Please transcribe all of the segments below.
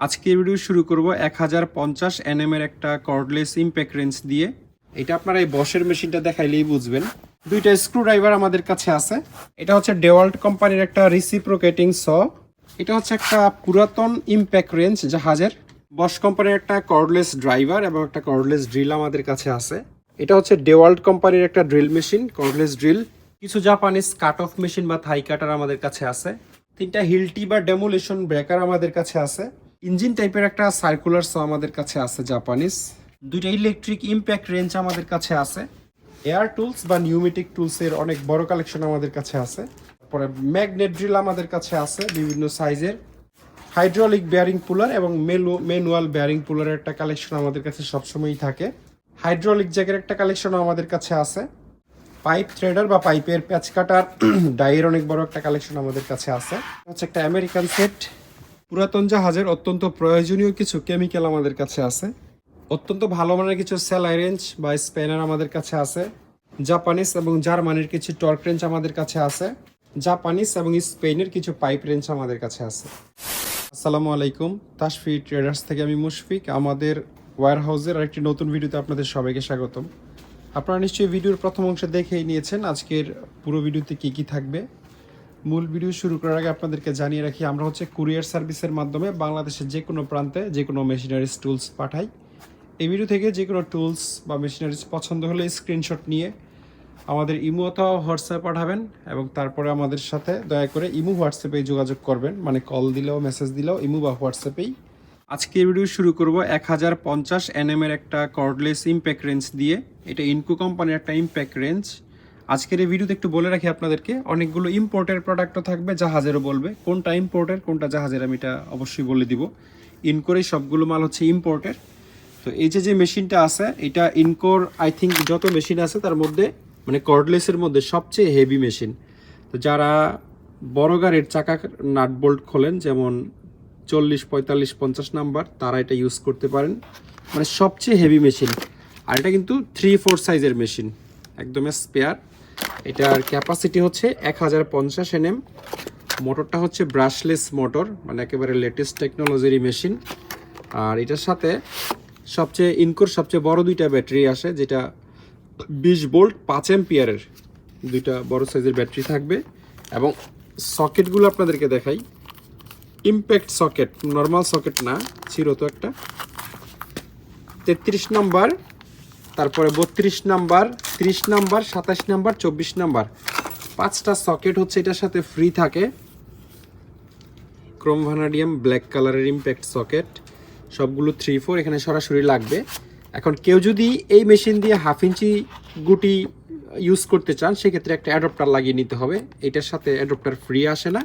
আজকে ভিডিও শুরু করব 1050 nm এর একটা কর্ডলেস ইমপ্যাক্ট রেঞ্জ দিয়ে। এটা আপনারা এই বশের মেশিনটা দেখাইলেই বুঝবেন। দুইটা স্ক্রুড্রাইভার আমাদের কাছে আছে। এটা হচ্ছে ডেওয়াল্ট কোম্পানির একটা রিসিপ্রোকেটিং স। এটা হচ্ছে একটা পুরাতন ইমপ্যাক্ট রেঞ্জ জাহাজের। বশ কোম্পানির একটা কর্ডলেস ড্রাইভার এবং একটা কর্ডলেস ড্রিল আমাদের কাছে আছে। এটা হচ্ছে ডেওয়াল্ট কোম্পানির একটা ড্রিল মেশিন, কর্ডলেস ড্রিল। কিছু জাপানিজ কাট অফ মেশিন বা থাই কাটার আমাদের কাছে আছে। তিনটা হিলটি বা ডেমোলেশন ব্রেকার আমাদের কাছে আছে। ইঞ্জিন টাইপের একটা সার্কুলার সো আমাদের কাছে আছে জাপানিজ। দুইটা ইলেকট্রিক ইমপ্যাক্ট রেঞ্জ আমাদের কাছে আছে। এয়ার টুলস বা নিউমেটিক টুলসের অনেক বড় কালেকশন আমাদের কাছে আছে। তারপরে ম্যাগনেট ড্রিল আমাদের কাছে আছে বিভিন্ন সাইজের। হাইড্রোলিক বেয়ারিং পুলার এবং ম্যানুয়াল বেয়ারিং পুলারের একটা কালেকশন আমাদের কাছে সবসময়ই থাকে। হাইড্রোলিক জ্যাকের একটা কালেকশন আমাদের কাছে আছে। পাইপ থ্রেডার বা পাইপের প্যাচ কাটার ডাইয়ের অনেক বড় একটা কালেকশন আমাদের কাছে আছে। হচ্ছে একটা আমেরিকান সেট। পুরাতন জাহাজের অত্যন্ত প্রয়োজনীয় কিছু কেমিক্যাল আমাদের কাছে আছে। অত্যন্ত ভালো মানের কিছু সেলাই রেঞ্জ বা স্প্যানার আমাদের কাছে আছে। জাপানিজ এবং জার্মানির কিছু টর্ক রেঞ্জ আমাদের কাছে আছে। জাপানিজ এবং স্পেনের কিছু পাইপ রেঞ্জ আমাদের কাছে আছে। আসসালামু আলাইকুম, তাশফি ট্রেডার্স থেকে আমি মুশফিক। আমাদের ওয়্যার হাউসের আরেকটি নতুন ভিডিওতে আপনাদের সবাইকে স্বাগতম। আপনারা নিশ্চয়ই ভিডিওর প্রথম অংশে দেখেই নিয়েছেন আজকের পুরো ভিডিওতে কি কি থাকবে। মূল ভিডিও শুরু করার আগে আপনাদেরকে জানিয়ে রাখি, আমরা হচ্ছে কুরিয়ার সার্ভিসের মাধ্যমে বাংলাদেশের যে কোনো প্রান্তে যে কোনো মেশিনারিজ টুলস পাঠাই। এই ভিডিও থেকে যে কোনো টুলস বা মেশিনারিজ পছন্দ হলে স্ক্রিনশট নিয়ে আমাদের ইমো অথবা হোয়াটসঅ্যাপ পাঠাবেন এবং তারপরে আমাদের সাথে দয়া করে ইমো হোয়াটসঅ্যাপেই যোগাযোগ করবেন, মানে কল দিলেও মেসেজ দিলেও ইমো বা হোয়াটসঅ্যাপেই। আজকে ভিডিও শুরু করব 1050 nm এর একটা কর্ডলেস ইমপ্যাক্ট রেঞ্জ দিয়ে। এটা ইনকো কোম্পানির একটা ইমপ্যাক্ট রেঞ্জ। আজকের এই ভিডিওতে একটু বলে রাখি আপনাদেরকে, অনেকগুলো ইম্পোর্টের প্রোডাক্টও থাকবে, জাহাজেরও বলবে কোনটা ইম্পোর্টের কোনটা জাহাজের, আমি এটা অবশ্যই বলে দিব। ইনকোর সবগুলো মাল হচ্ছে ইম্পোর্টের। তো এই যে মেশিনটা আছে, এটা ইনকোর আই থিঙ্ক যত মেশিন আছে তার মধ্যে, মানে কর্ডলেসের মধ্যে সবচেয়ে হেভি মেশিন। তো যারা বড় গাড়ির চাকা নাট বোল্ট খোলেন, যেমন 40, 45, 50 নাম্বার, তারা এটা ইউজ করতে পারেন। মানে সবচেয়ে হেভি মেশিন। আর এটা কিন্তু 3-4 সাইজের মেশিন, একদম স্পেয়ার। এটার ক্যাপাসিটি হচ্ছে 1050 nm। মোটরটা হচ্ছে ব্রাশলেস মোটর, মানে একেবারে লেটেস্ট টেকনোলজির মেশিন। আর এটার সাথে ইনকোর সবচেয়ে বড় দুইটা ব্যাটারি আসে, যেটা 20 ভোল্ট 5 এম্পিয়ারের দুইটা বড় সাইজের ব্যাটারি থাকবে। এবং সকেটগুলো আপনাদেরকে দেখাই। ইমপ্যাক্ট সকেট, নর্মাল সকেট না, ছিল তো একটা 33 নাম্বার, তারপরে 32 নাম্বার, 30 নাম্বার, 27 নাম্বার, 24 নাম্বার, 5টা সকেট হচ্ছে এটার সাথে ফ্রি থাকে। ক্রোম ভ্যানাডিয়াম ব্ল্যাক কালারের ইমপ্যাক্ট সকেট, সবগুলো 3-4 এখানে সরাসরি লাগবে। এখন কেউ যদি এই মেশিন দিয়ে 1/2 ইঞ্চি গুটি ইউজ করতে চান, সেক্ষেত্রে একটা অ্যাডপ্টার লাগিয়ে নিতে হবে। এটার সাথে অ্যাডপ্টার ফ্রি আসে না,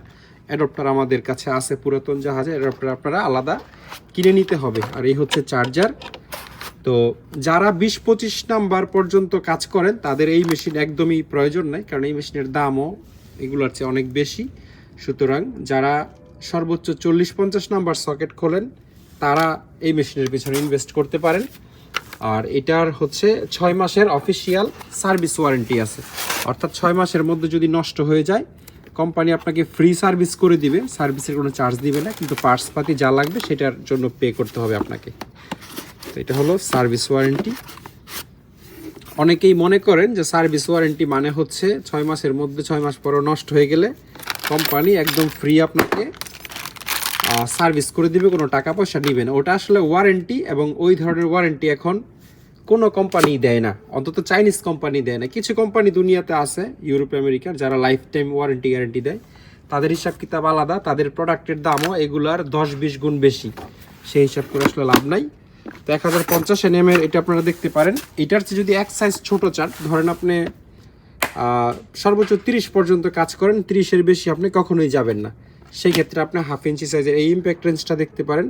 অ্যাডপ্টার আমাদের কাছে আছে পুরাতন জাহাজে, অ্যাডপ্টার আপনারা আলাদা কিনে নিতে হবে। আর এই হচ্ছে চার্জার। তো যারা 20-25 নাম্বার পর্যন্ত কাজ করেন তাদের এই মেশিন একদমই প্রয়োজন নাই, কারণ এই মেশিনের দামও এগুলোর চেয়ে অনেক বেশি। সুতরাং যারা সর্বোচ্চ 40-50 নাম্বার সকেট খোলেন তারা এই মেশিনের পিছনে ইনভেস্ট করতে পারেন। আর এটার হচ্ছে 6 মাসের অফিসিয়াল সার্ভিস ওয়ারেন্টি আছে, অর্থাৎ 6 মাসের মধ্যে যদি নষ্ট হয়ে যায় কোম্পানি আপনাকে ফ্রি সার্ভিস করে দিবে, সার্ভিসের কোনো চার্জ দিবে না, কিন্তু পার্টসপাতি যা লাগবে সেটার জন্য পে করতে হবে আপনাকে। তো এটা হলো সার্ভিস ওয়ারেন্টি। অনেকেই মনে করেন যে সার্ভিস ওয়ারেন্টি মানে হচ্ছে 6 মাসের মধ্যে 6 মাস পরও নষ্ট হয়ে গেলে কোম্পানি একদম ফ্রি আপনাকে সার্ভিস করে দিবে, কোনো টাকা পয়সা নিবে না। ওটা আসলে ওয়ারেন্টি, এবং ওই ধরনের ওয়ারেন্টি এখন কোনো কোম্পানি দেয় না, অন্তত চাইনিজ কোম্পানি দেয় না। কিছু কোম্পানি দুনিয়াতে আছে ইউরোপ আমেরিকার, যারা লাইফ টাইম ওয়ারেন্টি গ্যারেন্টি দেয়। তাদের হিসাব কিতাব আলাদা, তাদের প্রোডাক্টের দামও এগুলার 10-20 গুণ বেশি, সেই হিসাব করে আসলে লাভ নাই। তো 1050 nm এর এটা আপনারা দেখতে পারেন। এটার চেয়ে যদি এক সাইজ ছোট চান, ধরেন আপনি সর্বোচ্চ 30 পর্যন্ত কাজ করেন, 30-এর বেশি আপনি কখনোই যাবেন না, সেই ক্ষেত্রে আপনি 1/2 ইঞ্চি সাইজের এই ইমপ্যাক্ট রেঞ্জটা দেখতে পারেন।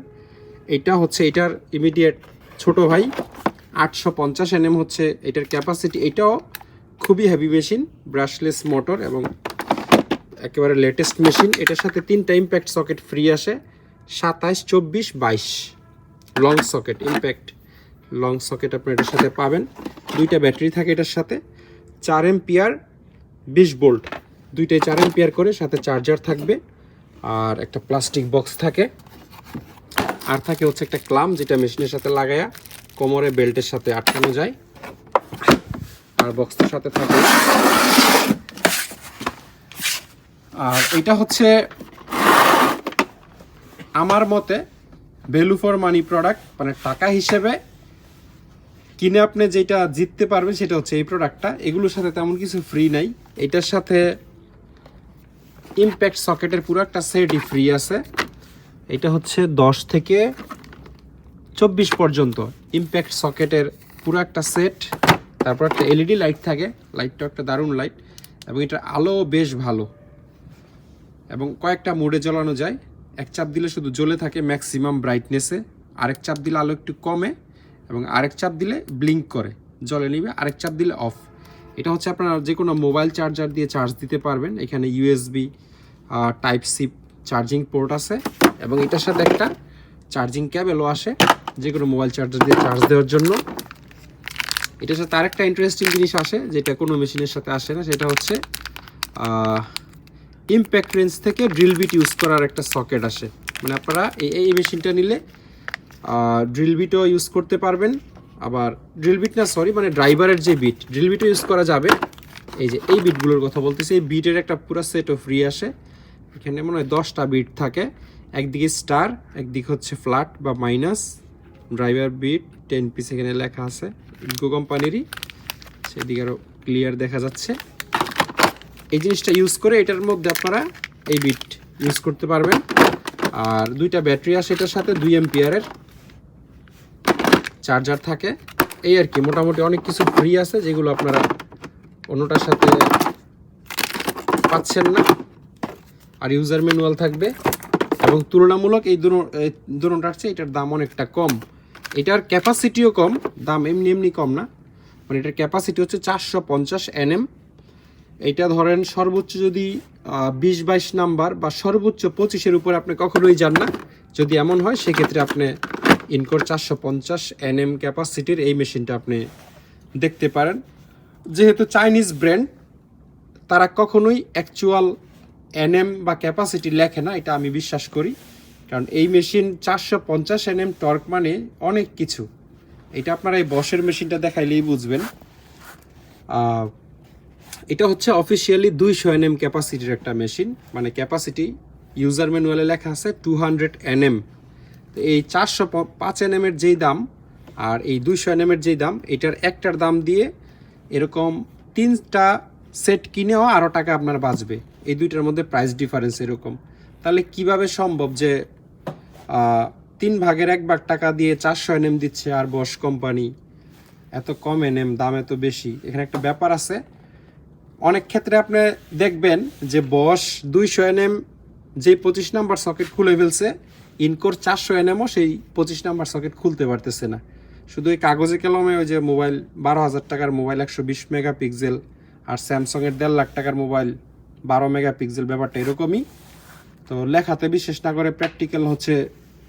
এটা হচ্ছে এটার ইমিডিয়েট ছোট ভাই। 850 nm হচ্ছে এটার ক্যাপাসিটি। এটাও খুবই হেভি মেশিন, ব্রাশলেস মোটর এবং একেবারে লেটেস্ট মেশিন। এটার সাথে 3টা ইমপ্যাক্ট সকেট ফ্রি আসে, 27, 24, 22 long socket, impact long socket আপনার এটার সাথে পাবেন। 2টা ব্যাটারি থাকে এটার সাথে, 4 এম্পিয়ার 20 ভোল্ট, দুইটাই 4 এম্পিয়ার করে, সাথে চার্জার থাকবে। আর একটা প্লাস্টিক বক্স থাকে। আর থাকে হচ্ছে একটা ক্লাম, যেটা মেশিনের সাথে লাগায়া কোমরে বেল্টের সাথে আটকানো যায়। আর বক্সটার সাথে থাকে, আর এটা হচ্ছে আমার মতে ভ্যালু ফর মানি প্রোডাক্ট, মানে টাকা হিসেবে কিনে আপনি যেটা জিততে পারবেন সেটা হচ্ছে এই প্রোডাক্টটা। এগুলোর সাথে তেমন কিছু ফ্রি নাই। এটার সাথে ইমপ্যাক্ট সকেটের পুরো একটা সেটই ফ্রি আছে। এটা হচ্ছে 10 থেকে 24 পর্যন্ত ইমপ্যাক্ট সকেটের পুরো একটা সেট। তারপর একটা এলইডি লাইট থাকে, লাইটটা একটা দারুণ লাইট, এবং এটার আলো বেশ ভালো এবং কয়েকটা মোডে জ্বালানো যায়। এক চাপ দিলে শুধু জ্বলে থাকে ম্যাক্সিমাম ব্রাইটনেসে, আরেক চাপ দিলে আলো একটু কমে, এবং আরেক চাপ দিলে ব্লিঙ্ক করে জ্বলে নিবে, আরেক চাপ দিলে অফ। এটা হচ্ছে আপনারা যে কোনো মোবাইল চার্জার দিয়ে চার্জ দিতে পারবেন। এখানে USB type C charging port আছে, এবং এটার সাথে একটা চার্জিং ক্যাবেলও আসে যে কোনো মোবাইল চার্জার দিয়ে চার্জ দেওয়ার জন্য। এটার সাথে আরেকটা ইন্টারেস্টিং জিনিস আসে যেটা কোনো মেশিনের সাথে আসে না, সেটা হচ্ছে ইমপ্যাক্ট রেঞ্জ থেকে ড্রিল বিট ইউজ করার একটা সকেট আসে। মানে আপনারা এই মেশিনটা নিলে ড্রিল বিটও ইউজ করতে পারবেন, আবার ড্রিল বিট না সরি মানে ড্রাইভারের যে বিট, ড্রিল বিটও ইউজ করা যাবে। এই যে এই বিটগুলোর কথা বলতেছি, এই বিটের একটা পুরো সেটও ফ্রি আসে। এখানে মনে হয় 10টা বিট থাকে, একদিকে স্টার, একদিকে হচ্ছে ফ্ল্যাট বা মাইনাস। ড্রাইভার বিট 10 পিস এখানে লেখা আছে, ইনকো কোম্পানিরই, সেদিকে আরও ক্লিয়ার দেখা যাচ্ছে। এই জিনিসটা ইউজ করে এটার মধ্যে আপনারা এই বিট ইউজ করতে পারবেন। আর 2টা ব্যাটারি আসে এটার সাথে, 2 এম্পিয়ারের চার্জার থাকে। এই আর কি, মোটামুটি অনেক কিছু ফ্রি আছে যেগুলো আপনারা অন্যটার সাথে পাচ্ছেন না। আর ইউজার ম্যানুয়াল থাকবে, এবং তুলনামূলক এই দুটোটার চেয়ে এটার দাম অনেকটা কম। এটার ক্যাপাসিটিও কম, দাম এমনি কম না। মানে এটার ক্যাপাসিটি হচ্ছে 450 NM। এইটা ধরেন সর্বোচ্চ যদি 20-22 নাম্বার বা সর্বোচ্চ 25-এর উপরে আপনি কখনোই যান না। যদি এমন হয় সেক্ষেত্রে আপনি ইনকোর 450 NM ক্যাপাসিটির এই মেশিনটা আপনি দেখতে পারেন। যেহেতু চাইনিজ ব্র্যান্ড, তারা কখনোই অ্যাকচুয়াল NM বা ক্যাপাসিটি লেখে না, এটা আমি বিশ্বাস করি। কারণ এই মেশিন 450 NM টর্ক মানে অনেক কিছু। এটা আপনারা এই বসের মেশিনটা দেখাইলেই বুঝবেন। এটা হচ্ছে অফিসিয়ালি 200 NM ক্যাপাসিটির একটা মেশিন, মানে ক্যাপাসিটি ইউজার ম্যানুয়ালে লেখা আছে 200 NM। তো এই 405 NM এর যেই দাম আর এই 200 NM এর যেই দাম, এটার একটার দাম দিয়ে এরকম 3টা সেট কিনেও আরও টাকা আপনার বাঁচবে। এই দুইটার মধ্যে প্রাইস ডিফারেন্স এরকম। তাহলে কিভাবে সম্ভব যে 3 ভাগের 1 ভাগ টাকা দিয়ে 400 NM দিচ্ছে আর বস কোম্পানি এত কম NM, দাম এত বেশি? এখানে একটা ব্যাপার আছে। অনেক ক্ষেত্রে আপনি দেখবেন যে বস 200 NM যেই 25 নাম্বার সকেট খুলে ফেলছে, ইনকোর 400 NMও সেই 25 নাম্বার সকেট খুলতে পারতেছে না। শুধু এই কাগজে কলমে ওই যে মোবাইল 12,000 টাকার মোবাইল 120 মেগাপিক্সেল, আর স্যামসাংয়ের 1.5 লাখ টাকার মোবাইল 12 মেগাপিক্সেল, ব্যাপারটা এরকমই। তো লেখাতে বিশেষ না করে প্র্যাকটিক্যাল হচ্ছে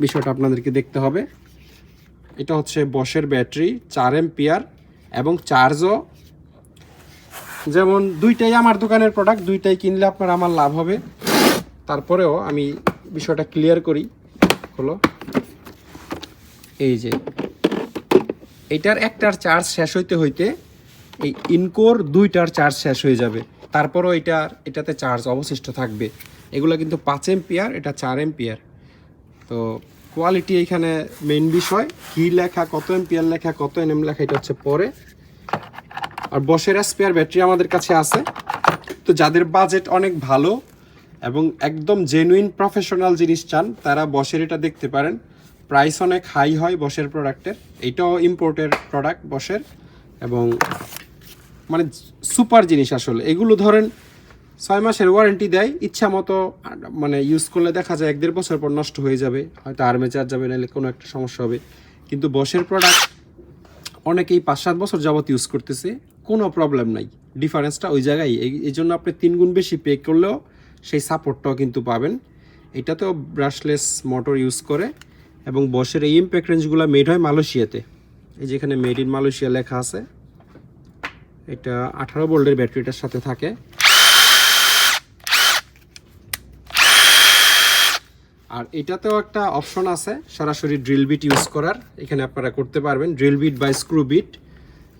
বিষয়টা আপনাদেরকে দেখতে হবে। এটা হচ্ছে বসের ব্যাটারি 4 এম্পিয়ার, এবং চার্জও যেমন দুইটাই আমার দোকানের প্রোডাক্ট, দুইটাই কিনলে আপনার আমার লাভ হবে। তারপরেও আমি বিষয়টা ক্লিয়ার করি। হলো এই যে এইটার একটার চার্জ শেষ হইতে হইতে এই ইনকোর 2টার চার্জ শেষ হয়ে যাবে, তারপরও এটাতে চার্জ অবশিষ্ট থাকবে। এগুলো কিন্তু 5 এম্পিয়ার, এটা 4 এম্পিয়ার। তো কোয়ালিটি এইখানে মেইন বিষয়। কি লেখা, কত এম্পিয়ার লেখা, কত NM লেখা, এটা হচ্ছে পরে। আর বসের স্পেয়ার ব্যাটারি আমাদের কাছে আছে। তো যাদের বাজেট অনেক ভালো এবং একদম জেনুইন প্রফেশনাল জিনিস চান, তারা বসের এটা দেখতে পারেন। প্রাইস অনেক হাই হয় বসের প্রোডাক্টের। এইটাও ইম্পোর্টের প্রোডাক্ট বসের, এবং মানে সুপার জিনিস আসলে। এগুলো ধরেন 6 মাসের ওয়ারেন্টি দেয়, ইচ্ছা মতো মানে ইউজ করলে দেখা যায় 1-1.5 বছর পর নষ্ট হয়ে যাবে, হয়তো আর্মেচার যাবে, নাহলে কোনো একটা সমস্যা হবে। কিন্তু বসের প্রোডাক্ট অনেকেই 5-7 বছর যাবত ইউজ করতেছে, কোনো প্রবলেম নাই। ডিফারেন্সটা ওই জায়গায়। এই জন্য আপনি 3 গুণ বেশি পে করলেও সেই সাপোর্টটাও কিন্তু পাবেন। এটাতেও ব্রাশলেস মোটর ইউজ করে, এবং বসের এই ইমপ্যাক্ট রেঞ্জগুলো মেড হয় মালয়েশিয়াতে। এই যেখানে মেড ইন মালয়েশিয়া লেখা আছে। এটা 18 ভোল্টের ব্যাটারিটার সাথে থাকে। আর এটাতেও একটা অপশন আছে সরাসরি ড্রিল বিট ইউজ করার, এখানে আপনারা করতে পারবেন ড্রিল বিট বা স্ক্রু বিট।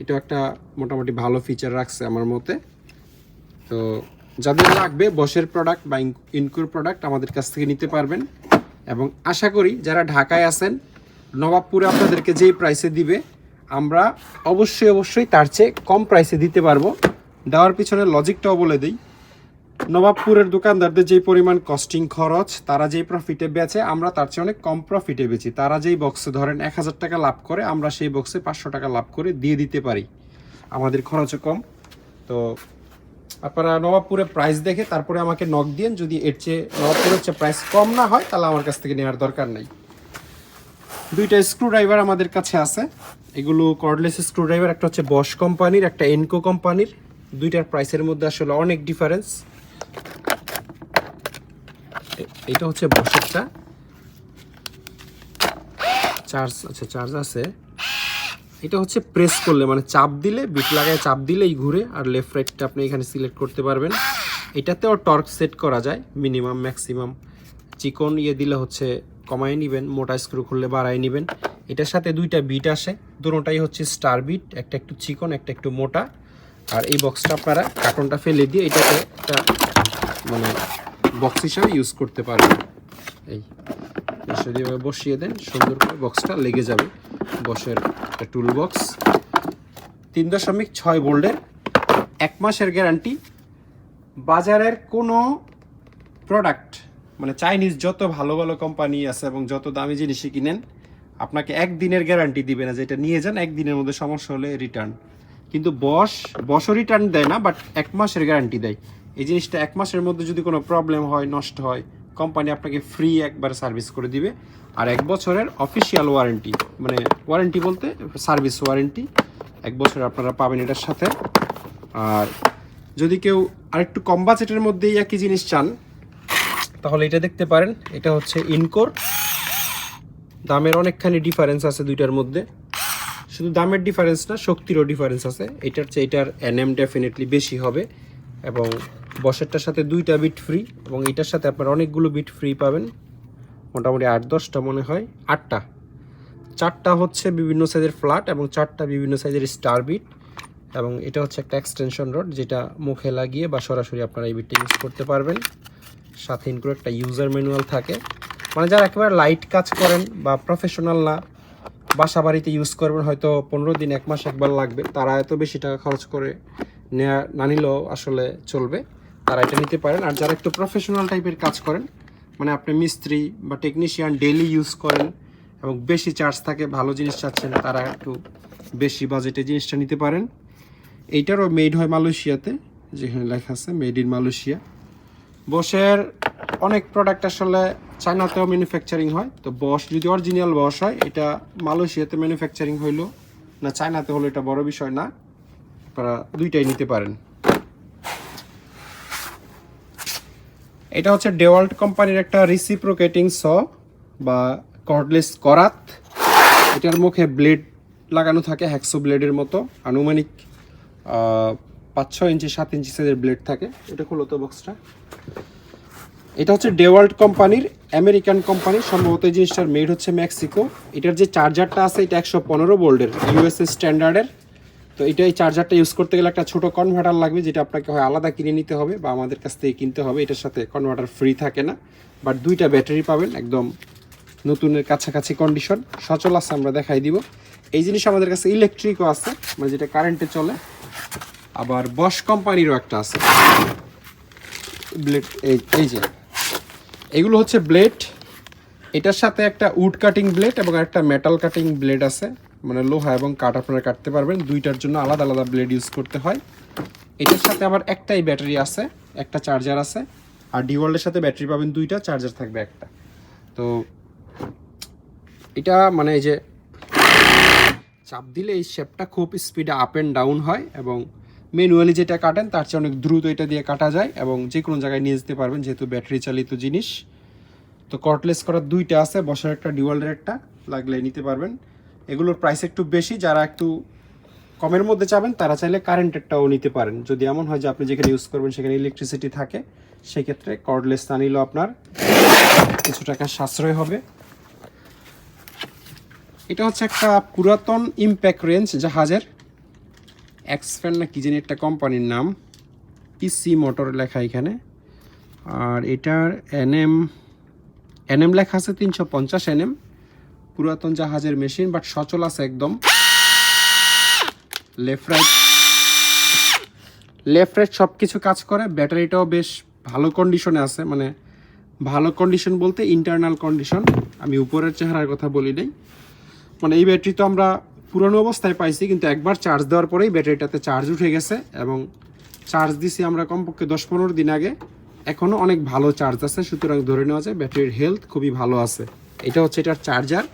এটা একটা মোটামুটি ভালো ফিচার রাখছে আমার মতে। তো যাদের লাগবে বশের প্রোডাক্ট বা ইনকোর প্রোডাক্ট আমাদের কাছ থেকে নিতে পারবেন। এবং আশা করি যারা ঢাকায় আছেন, নবাবপুরে আপনাদেরকে যেই প্রাইসে দিবে আমরা অবশ্যই তার চেয়ে কম প্রাইসে দিতে পারবো। দেওয়ার পিছনে লজিকটাও বলে দিই, নবাবপুরের দোকানদারদের যেই পরিমাণ কস্টিং খরচ, তারা যেই প্রফিটে বেচে আমরা তার চেয়ে অনেক কম প্রফিটে বেচি। তারা যেই বক্সে ধরেন 1000 টাকা লাভ করে, আমরা সেই বক্সে 500 টাকা লাভ করে দিয়ে দিতে পারি, আমাদের খরচও কম। তো আপনারা নবাবপুরে প্রাইস দেখে তারপরে আমাকে নক দিন, যদি এর চেয়ে নবাবপুরের চেয়ে প্রাইস কম না হয় তাহলে আমার কাছ থেকে নেওয়ার দরকার নেই। দুইটা স্ক্রু ড্রাইভার আমাদের কাছে আছে, এগুলো কর্ডলেস স্ক্রু ড্রাইভার, একটা হচ্ছে বশ কোম্পানির, একটা এনকো কোম্পানির। দুইটার প্রাইসের মধ্যে আসলে অনেক ডিফারেন্স। এটা হচ্ছে বশেরটা, চার্জ আছে। এটা হচ্ছে প্রেস করলে মানে চাপ দিলে, বিট লাগায় চাপ দিলেই ঘুরে, আর লেফট রাইটটা আপনি এখানে সিলেক্ট করতে পারবেন। এটাতেও টর্ক সেট করা যায়, মিনিমাম ম্যাক্সিমাম। চিকন দিলে হচ্ছে কমায় নেবেন, মোটা স্ক্রু খুললে বাড়ায় নেবেন। এটার সাথে দুইটা বিট আসে, দুটোটাই হচ্ছে স্টার বিট, একটা একটু চিকন একটা একটু মোটা। আর এই বক্সটা আপনারা কার্টনটা ফেলে দিয়ে এটাকে একটা মানে বক্স হিসাবে ইউজ করতে পারবেন। এই যদি বসিয়ে দেন সুন্দর করে বক্সটা লেগে যাবে। বসের একটা টুল বক্স, 3.6 ভোল্টের, 1 মাসের গ্যারান্টি। বাজারের কোনো প্রোডাক্ট মানে চাইনিজ যত ভালো ভালো কোম্পানি আছে এবং যত দামি জিনিসই কিনেন, আপনাকে 1 দিনের গ্যারান্টি দিবে না যে এটা নিয়ে যান, 1 দিনের মধ্যে সমস্যা হলে রিটার্ন। কিন্তু বশও রিটার্ন দেয় না, বাট 1 মাসের গ্যারান্টি দেয়। এই জিনিসটা 1 মাসের মধ্যে যদি কোনো প্রবলেম হয়, নষ্ট হয়, কোম্পানি আপনাকে ফ্রি একবার সার্ভিস করে দিবে। আর 1 বছরের অফিসিয়াল ওয়ারেন্টি, মানে ওয়ারেন্টি বলতে সার্ভিস ওয়ারেন্টি 1 বছর আপনারা পাবেন এটার সাথে। আর যদি কেউ আরেকটু কম বাজেটের মধ্যেই একই জিনিস চান তাহলে এটা দেখতে পারেন। এটা হচ্ছে ইনকোর, দামের অনেকখানি ডিফারেন্স আছে দুইটার মধ্যে। শুধু দামের ডিফারেন্স না, শক্তিরও ডিফারেন্স আছে। এটার চেয়ে এটার এনএম ডেফিনেটলি বেশি হবে। এবং বশেরটার সাথে 2টা বিট ফ্রি, এবং এটার সাথে আপনার অনেকগুলো বিট ফ্রি পাবেন, মোটামুটি 8-10টা মনে হয়, 8টা। 4টা হচ্ছে বিভিন্ন সাইজের ফ্ল্যাট এবং 4টা বিভিন্ন সাইজের স্টার বিট। এবং এটা হচ্ছে একটা এক্সটেনশন রড, যেটা মুখে লাগিয়ে বা সরাসরি আপনারা এই বিটটা ইউজ করতে পারবেন। সাথে ইনক্লুড একটা ইউজার ম্যানুয়াল থাকে, মানে যারা একেবারে লাইট কাজ করেন বা প্রফেশনাল না, বাসা বাড়িতে ইউজ করবেন, হয়তো 15 দিন 1 মাস একবার লাগবে, তারা এত বেশি টাকা খরচ করে না নিলেও আসলে চলবে, তারা এটা নিতে পারেন। আর যারা একটু প্রফেশনাল টাইপের কাজ করেন, মানে আপনি মিস্ত্রি বা টেকনিশিয়ান ডেইলি ইউজ করেন এবং বেশি চার্জ থাকে, ভালো জিনিস চাচ্ছেন, তারা একটু বেশি বাজেটে জিনিসটা নিতে পারেন। এইটারও মেড হয় মালয়েশিয়াতে, যেখানে লেখা আছে মেড ইন মালয়েশিয়া। বশের অনেক প্রোডাক্ট আসলে চায়নাতেও ম্যানুফ্যাকচারিং হয়। তো বশ যদি অরিজিনাল বশ হয়, এটা মালয়েশিয়াতে ম্যানুফ্যাকচারিং হইলো না চায়নাতে হলো এটা বড় বিষয় না, আপনারা দুইটাই নিতে পারেন। এটা হচ্ছে ডেওয়াল্ট কোম্পানির একটা রিসিপ্রোকেটিং স বা কর্ডলেস করাত। এটার মুখে ব্লেড লাগানো থাকে হ্যাকসো ব্লেডের মতো, আনুমানিক 5-6 ইঞ্চি 7 ইঞ্চি সাইজের ব্লেড থাকে। এটা হলো তো বক্সটা। এটা হচ্ছে ডেওয়াল্ট কোম্পানির, আমেরিকান কোম্পানি, সম্ভবত এই জিনিসটার মেড হচ্ছে মেক্সিকো। এটার যে চার্জারটা আছে এটা 115 ভোল্টের ইউএসএ স্ট্যান্ডার্ডের। তো এটা এই চার্জারটা ইউজ করতে গেলে একটা ছোট কনভার্টার লাগবে, যেটা আপনাকে হয় আলাদা কিনে নিতে হবে বা আমাদের কাছ থেকে কিনতে হবে। এটার সাথে কনভার্টার ফ্রি থাকে না, বাট 2টা ব্যাটারি পাবেন, একদম নতুনের কাছাকাছি কন্ডিশন, সচল আছে, আমরা দেখাই দিব। এই জিনিস আমাদের কাছে ইলেকট্রিকও আছে, মানে যেটা কারেন্টে চলে। আবার বশ কোম্পানিরও একটা আছে ব্লেড, এই যে এগুলো হচ্ছে ব্লেড। এটার সাথে একটা উড কাটিং ব্লেড এবং একটা মেটাল কাটিং ব্লেড আছে, মানে লোহা এবং কাঠ আপনারা কাটতে পারবেন। দুইটার জন্য আলাদা আলাদা ব্লেড ইউজ করতে হয়। এটার সাথে আবার একটাই ব্যাটারি আছে, একটা চার্জার আছে। আর ডিওয়াল্টের সাথে ব্যাটারি পাবেন 2টা, চার্জার থাকবে একটা। তো এটা মানে এই যে চাপ দিলে এই শেপটা খুব স্পিডে আপ অ্যান্ড ডাউন হয়, এবং ম্যানুয়ালি যেটা কাটেন তার চেয়ে অনেক দ্রুত এটা দিয়ে কাটা যায় এবং যে কোনো জায়গায় নিয়ে যেতে পারবেন, যেহেতু ব্যাটারি চালিত জিনিস। তো কর্ডলেস করার 2টা আছে, বসার একটা, ডিওয়াল্টের একটা, লাগলে নিতে পারবেন। এগুলোর প্রাইস একটু বেশি, যারা একটু কমের মধ্যে চাবেন তারা চাইলে কারেন্টেরটাও নিতে পারেন। যদি এমন হয় যে আপনি যেখানে ইউজ করবেন সেখানে ইলেকট্রিসিটি থাকে, সেক্ষেত্রে কর্ডলেস না নিলেও আপনার কিছু টাকা সাশ্রয় হবে। এটা হচ্ছে একটা পুরাতন ইম্প্যাক্ট রেঞ্জ জাহাজের, এক্সফ্যান না কি জানি একটা কোম্পানির নাম, পিসি মোটর লেখা এখানে। আর এটার এনএম লেখা আছে 350 এনএম, পুরাতন জাহাজের মেশিন, বাট সচল আছে একদম। লেফট রাইট সব কিছু কাজ করে। ব্যাটারিটাও বেশ ভালো কন্ডিশনে আছে, মানে ভালো কন্ডিশন বলতে ইন্টারনাল কন্ডিশন, আমি উপরের চেহারার কথা বলি নাই। মানে এই ব্যাটারি তো আমরা পুরনো অবস্থায় পাইছি, কিন্তু একবার চার্জ দেওয়ার পরেই ব্যাটারিটাতে চার্জ উঠে গেছে, এবং চার্জ দিছি আমরা কমপক্ষে 10-15 দিন আগে, এখনও অনেক ভালো চার্জ আছে। সুতরাং ধরে নেওয়া যায় ব্যাটারির হেলথ খুবই ভালো আছে। এটা হচ্ছে এটার চার্জার।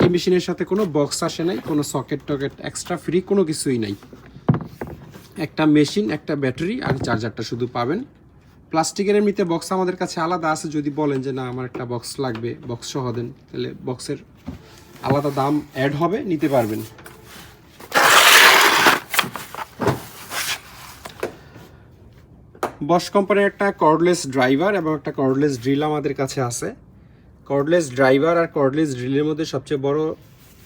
এই মেশিনের সাথে কোনো বক্স আসে নাই, কোনো সকেট টকেট এক্সট্রা ফ্রি কোনো কিছুই নাই। একটা মেশিন, একটা ব্যাটারি আর চার্জারটা শুধু পাবেন। প্লাস্টিকের এমনিতে বক্স আমাদের কাছে আলাদা আছে, যদি বলেন যে না আমার একটা বক্স লাগবে, বক্স সহ দেন, তাহলে বক্সের আলাদা দাম অ্যাড হবে, নিতে পারবেন। বশ কোম্পানির একটা কর্ডলেস ড্রাইভার এবং একটা কর্ডলেস ড্রিল আমাদের কাছে আছে। কর্ডলেস ড্রাইভার আর কর্ডলেস ড্রিলের মধ্যে সবচেয়ে বড়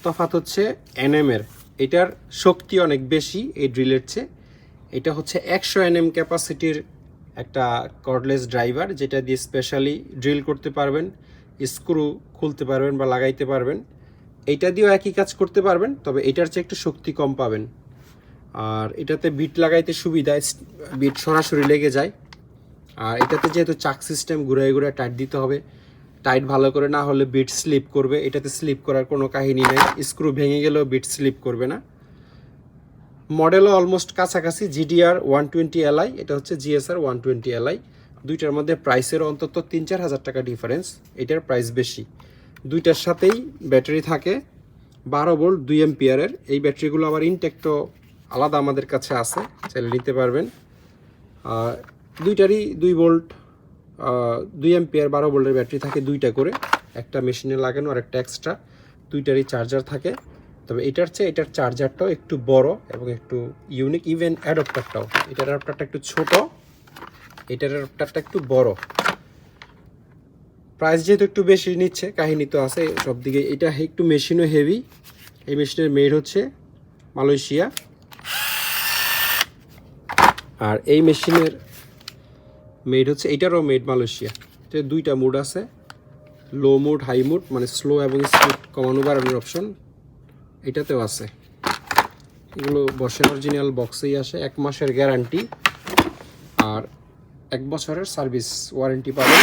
তফাৎ হচ্ছে এনএমের। এটার শক্তি অনেক বেশি এই ড্রিলের চেয়ে। এটা হচ্ছে 100 এনএম ক্যাপাসিটির একটা কর্ডলেস ড্রাইভার, যেটা দিয়ে স্পেশালি ড্রিল করতে পারবেন, স্ক্রু খুলতে পারবেন বা লাগাইতে পারবেন। এইটা দিয়েও একই কাজ করতে পারবেন, তবে এটার চেয়ে একটু শক্তি কম পাবেন। আর এটাতে বিট লাগাইতে সুবিধা, বিট সরাসরি লেগে যায়। আর এটাতে যেহেতু চাক সিস্টেম, ঘুরে ঘুরে টাইট দিতে হবে, টাইট ভালো করে না হলে বিট স্লিপ করবে। এটাতে স্লিপ করার কোনো কাহিনী নেই, স্ক্রু ভেঙে গেলেও বিট স্লিপ করবে না। মডেলও অলমোস্ট কাছাকাছি, GDR 120 Li, এটা হচ্ছে GSR 120 Li। দুইটার মধ্যে প্রাইসের অন্তত 3-4 হাজার টাকা ডিফারেন্স, এটার প্রাইস বেশি। দুইটার সাথেই ব্যাটারি থাকে 12 ভোল্ট 2 এম্পিয়ারের। এই ব্যাটারিগুলো আবার ইনটেক্টও আলাদা আমাদের কাছে আছে, চাইলে নিতে পারবেন। দুইটারই 2 ভোল্ট 2 এম্পিয়ার 12 ভোল্টের ব্যাটারি থাকে, দুইটা করে, একটা মেশিনে লাগানো আর একটা এক্সট্রা। দুইটারই চার্জার থাকে, তবে এটার চেয়ে এটার চার্জারটাও একটু বড় এবং একটু ইউনিক। ইভেন অ্যাডাপ্টারটাও, এটার অ্যাডাপ্টারটা একটু ছোট, এটার অ্যাডাপ্টারটা একটু বড়। প্রাইস যেহেতু একটু বেশি নিচ্ছে, কাহিনী তো আছে সব দিকে। এটা একটু মেশিনও হেভি। এই মেশিনের মেড হচ্ছে মালয়েশিয়া, আর এই মেশিনের মেড হচ্ছে, এটারও মেড মালয়েশিয়া। এটা দুইটা মুড আছে, লো মুড, হাই মুড, মানে স্লো এবং স্পিড কমানো বাড়ানোর অপশন এটাতেও আছে। এগুলো বসের অরিজিনাল বক্সেই আসে। 1 মাসের গ্যারান্টি আর 1 বছরের সার্ভিস ওয়ারেন্টি পাবেন।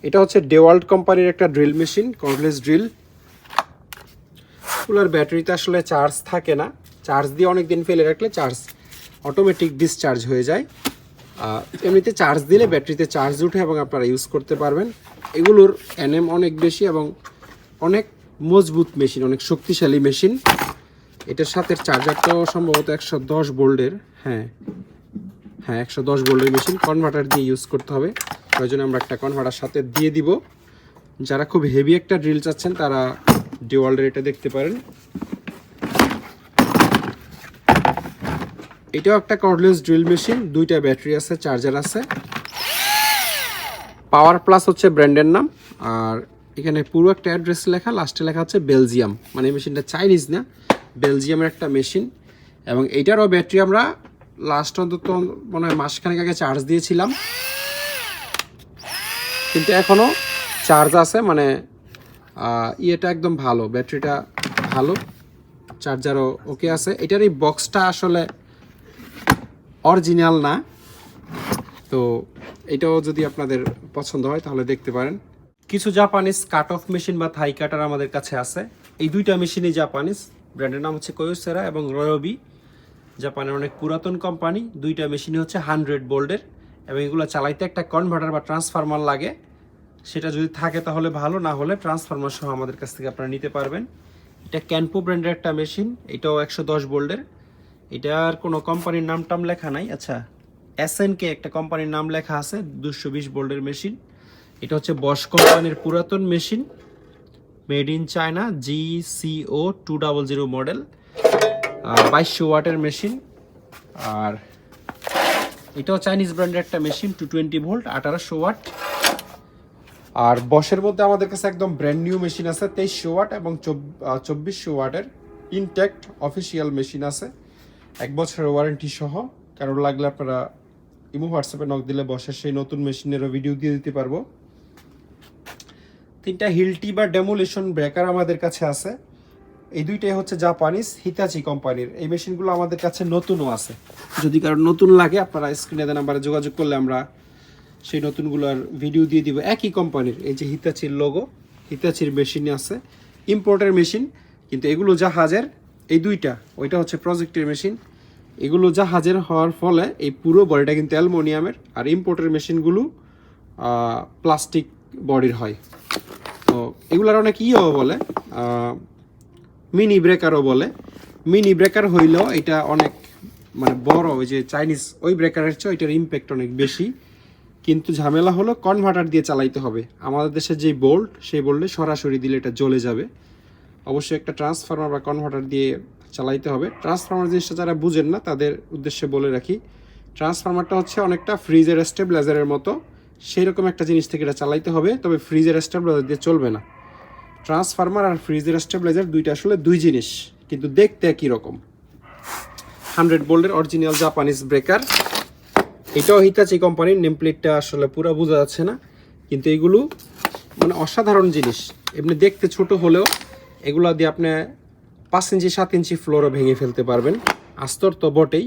এটা হচ্ছে ডেওয়াল্ট কোম্পানির একটা drill machine, cordless drill. Cooler ব্যাটারিতে আসলে চার্জ থাকে না, চার্জ দিয়ে অনেক দিন ফেলে রাখলে চার্জ অটোমেটিক ডিসচার্জ হয়ে যায়। এমনিতে চার্জ দিলে ব্যাটারিতে চার্জ উঠে এবং আপনারা ইউজ করতে পারবেন। এগুলোর এনএম অনেক বেশি এবং অনেক মজবুত মেশিন, অনেক শক্তিশালী মেশিন। এটার সাথে চার্জারটাও সম্ভবত 110 ভোল্টের, হ্যাঁ 110 ভোল্টের মেশিন। কনভার্টার দিয়ে ইউজ করতে হবে, প্রয়োজনে আমরা একটা কনভার্টার সাথে দিয়ে দিব। যারা খুব হেভি একটা ড্রিল চাচ্ছেন তারা ডেওয়াল্টের এটা দেখতে পারেন। এটাও একটা কর্ডলেস ড্রিল মেশিন, দুইটা ব্যাটারি আছে, চার্জার আছে। পাওয়ার প্লাস হচ্ছে ব্র্যান্ডের নাম। আর এখানে পুরো একটা অ্যাড্রেস লেখা, লাস্টে লেখা হচ্ছে বেলজিয়াম, মানে এই মেশিনটা চাইনিজ না, বেলজিয়ামের একটা মেশিন। এবং এইটারও ব্যাটারি আমরা লাস্ট অন্তত মনে হয় মাসখানেক আগে চার্জ দিয়েছিলাম, কিন্তু এখনও চার্জ আছে, মানে ইয়েটা একদম ভালো, ব্যাটারিটা ভালো, চার্জারও ওকে আছে। এটার এই বক্সটা আসলে অরিজিনাল না, তো এটাও যদি আপনাদের পছন্দ হয় তাহলে দেখতে পারেন। কিছু জাপানিজ কাট অফ মেশিন বা থাই কাটার আমাদের কাছে আছে। এই দুইটা মেশিনই জাপানিজ, ব্র্যান্ডের নাম হচ্ছে কোয়োসেরা এবং রয়োবি, জাপানের অনেক পুরাতন কোম্পানি। দুইটা মেশিনই হচ্ছে 100 ভোল্টের এবং এগুলো চালাইতে একটা কনভার্টার বা ট্রান্সফরমার লাগে। সেটা যদি থাকে তাহলে ভালো, না হলে ট্রান্সফরমার সহ আমাদের কাছ থেকে আপনারা নিতে পারবেন। এটা ক্যানপো ব্র্যান্ডের একটা মেশিন, এটাও 110 ভোল্টের। এটার কোনো কোম্পানির নাম টাম লেখা নাই। আচ্ছা, SNK একটা কোম্পানির নাম লেখা আছে, 220 ভোল্টের মেশিন। এটা হচ্ছে বশ কোম্পানির পুরাতন machine, made in China, GCO 200 model, 2200 ওয়াটের মেশিন। আর এটাও চাইনিজ ব্র্যান্ডের একটা মেশিন, 220 ভোল্ট, 1800 ওয়াট। আর বশের মধ্যে আমাদের কাছে একদম ব্র্যান্ড নিউ মেশিন আছে 2300 ওয়াট এবং 2400 ওয়াটের ইনট্যাক্ট অফিসিয়াল মেশিন আছে, 1 বছরের ওয়ারেন্টি সহ। কারণ লাগলে আপনারা ইমো হোয়াটসঅ্যাপে নক দিলে বসের সেই নতুন মেশিনেরও ভিডিও দিয়ে দিতে পারবো। 3টা হিলটি বা ডেমোলেশন ব্রেকার আমাদের কাছে আছে। এই দুইটাই হচ্ছে জাপানিজ হিতাচি কোম্পানির। এই মেশিনগুলো আমাদের কাছে নতুনও আছে, যদি কারোর নতুন লাগে আপনারা স্ক্রিনে দেওয়া নাম্বারে যোগাযোগ করলে আমরা সেই নতুনগুলোর ভিডিও দিয়ে দিব। একই কোম্পানির, এই যে হিতাচির লোগো, হিতাচির মেশিন আছে, ইম্পোর্টের মেশিন, কিন্তু এগুলো জাহাজের। এই দুইটা, ওইটা হচ্ছে প্রজেক্টের মেশিন। এগুলো জাহাজের হওয়ার ফলে এই পুরো বডিটা কিন্তু অ্যালুমিনিয়ামের, আর ইম্পোর্টের মেশিনগুলো প্লাস্টিক বডির হয়। তো এগুলার অনেক ইও বলে, মিনি ব্রেকারও বলে। মিনি ব্রেকার হইলেও এটা অনেক মানে বড়, ওই যে চাইনিজ ওই ব্রেকারের চেয়ে এটার ইম্প্যাক্ট অনেক বেশি। কিন্তু ঝামেলা হলো কনভার্টার দিয়ে চালাইতে হবে। আমাদের দেশে যে বোল্ট, সেই বোল্টে সরাসরি দিলে এটা জ্বলে যাবে। অবশ্যই একটা ট্রান্সফরমার বা কনভার্টার দিয়ে চালাইতে হবে। ট্রান্সফরমার জিনিসটা যারা বুঝেন না তাদের উদ্দেশ্যে বলে রাখি, ট্রান্সফরমারটা হচ্ছে অনেকটা ফ্রিজের স্টেবিলাইজারের মতো, সেই রকম একটা জিনিস থেকে এটা চালাইতে হবে। তবে ফ্রিজের স্টেবিলাইজার দিয়ে চলবে না। ট্রান্সফরমার আর ফ্রিজের স্টেবিলাইজার দুইটা আসলে দুই জিনিস, কিন্তু দেখতে একই রকম। 100 ভোল্টের অরিজিনাল জাপানিজ ব্রেকার। এটাও হিতাচি কোম্পানির, নেমপ্লেটটা আসলে পুরো বোঝা যাচ্ছে না, কিন্তু এগুলো মানে অসাধারণ জিনিস। এমনি দেখতে ছোট হলেও এগুলো দিয়ে আপনি 5 ইঞ্চি 7 ইঞ্চি ফ্লোরও ভেঙে ফেলতে পারবেন। আস্তর তো বটেই,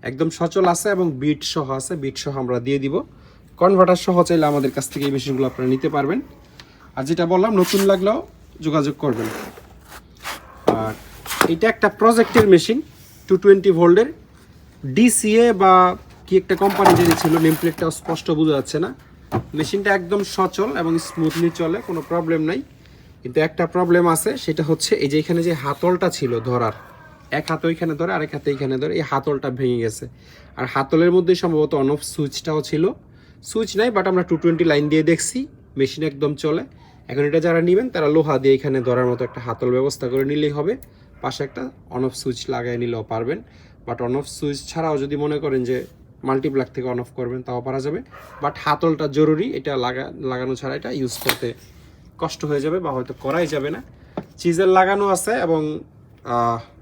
একদম সচল আছে এবং বিট সহ আছে। বিট সহ আমরা দিয়ে দিব। কনভার্টার সহ চাইলে আমাদের কাছ থেকে এই মেশিনগুলো আপনারা নিতে পারবেন। আর যেটা বললাম, নতুন লাগলেও যোগাযোগ করবেন। আর এটা একটা প্রজেক্টের মেশিন, 220 ভোল্টের, ডিসিএ বা কি একটা কোম্পানি যে ছিল, নেমপ্লেটটাও স্পষ্ট বোঝা যাচ্ছে না। মেশিনটা একদম সচল এবং স্মুথলি চলে, কোনো প্রবলেম নাই। কিন্তু একটা প্রবলেম আছে, সেটা হচ্ছে এই যে এখানে যে হাতলটা ছিল ধরার, এক হাতে ওইখানে ধরে আরেক হাতে এইখানে ধরে, এই হাতলটা ভেঙে গেছে। আর হাতলের মধ্যে সম্ভবত অন অফ সুইচটাও ছিল। সুইচ নাই, বাট আমরা 220 লাইন দিয়ে দেখছি, মেশিন একদম চলে। এখন এটা যারা নেবেন তারা লোহা দিয়ে এখানে ধরার মতো একটা হাতল ব্যবস্থা করে নিলেই হবে। পাশে একটা অন অফ সুইচ লাগাই নিলেও পারবেন। বাট অন অফ সুইচ ছাড়াও যদি মনে করেন যে মাল্টিপ্লাগ থেকে অন অফ করবেন, তাও পারা যাবে। বাট হাতলটা জরুরি, এটা লাগানো ছাড়া এটা ইউজ করতে কষ্ট হয়ে যাবে বা হয়তো করাই যাবে না। চিজেল লাগানো আছে এবং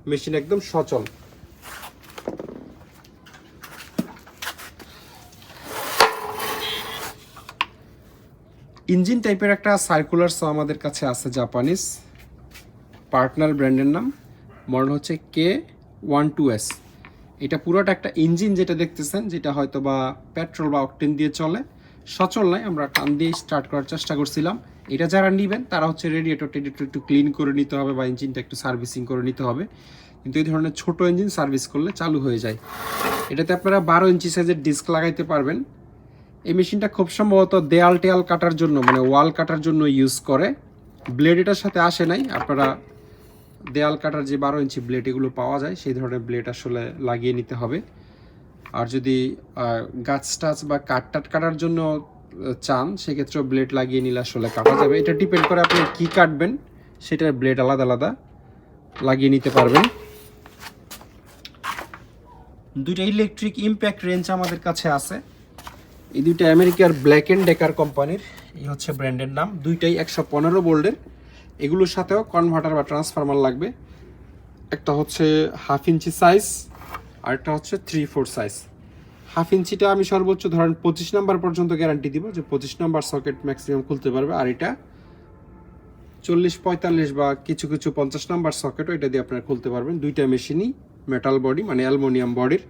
মেশিন একদম সচল। ইঞ্জিন টাইপের একটা সার্কুলার সো আমাদের কাছে আছে, জাপানিজ, পার্টনার ব্র্যান্ডের নাম, মডেল হচ্ছে K12S। এটা পুরোটা একটা ইঞ্জিন যেটা দেখতেছেন, যেটা হয়তো বা পেট্রোল বা অকটেন দিয়ে চলে, সচল নয়। আমরা টান দিয়ে স্টার্ট করার চেষ্টা করছিলাম। এটা যারা নেবেন তারা হচ্ছে রেডিয়েটর একটু ক্লিন করে নিতে হবে বা ইঞ্জিনটা একটু সার্ভিসিং করে নিতে হবে। কিন্তু এই ধরনের ছোট ইঞ্জিন সার্ভিস করলে চালু হয়ে যায়। এটাতে আপনারা 12 ইঞ্চি সাইজের ডিস্ক লাগাইতে পারবেন। এই মেশিনটা খুব সম্ভবত দেয়াল টেয়াল কাটার জন্য, মানে ওয়াল কাটার জন্য ইউজ করে। ব্লেড এটার সাথে আসে নাই। আপনারা দেয়াল কাটার যে 12 ইঞ্চি ব্লেড এগুলো পাওয়া যায়, সেই ধরনের ব্লেড আসলে লাগিয়ে নিতে হবে। আর যদি গাছ টাছ বা কাঠ কাটার জন্য চান, সেক্ষেত্রেও ব্লেড লাগিয়ে নিলে আসলে কাটা যাবে। এটা ডিপেন্ড করে আপনি কি কাটবেন, সেটার ব্লেড আলাদা আলাদা লাগিয়ে নিতে পারবেন। দুইটা ইলেকট্রিক ইম্প্যাক্ট রেঞ্জ আমাদের কাছে আছে। এই দুইটা আমেরিকার ব্ল্যাক অ্যান্ড ডেকার কোম্পানির, এই হচ্ছে ব্র্যান্ডের নাম। দুইটাই 115 ভোল্টের। এগুলোর সাথেও কনভার্টার বা ট্রান্সফরমার লাগবে। একটা হচ্ছে 1/2 ইঞ্চি সাইজ, আর একটা হচ্ছে 3/4 সাইজ। 1/2 ইঞ্চিটা আমি সর্বোচ্চ ধরেন 25 নাম্বার পর্যন্ত গ্যারান্টি দিব, যে 25 নাম্বার সকেট ম্যাক্সিমাম খুলতে পারবে। আর এটা 40-45 বা কিছু কিছু 50 নাম্বার সকেটও এটা দিয়ে আপনারা খুলতে পারবেন। দুইটা মেশিনই মেটাল বডি, মানে অ্যালুমিনিয়াম বডির।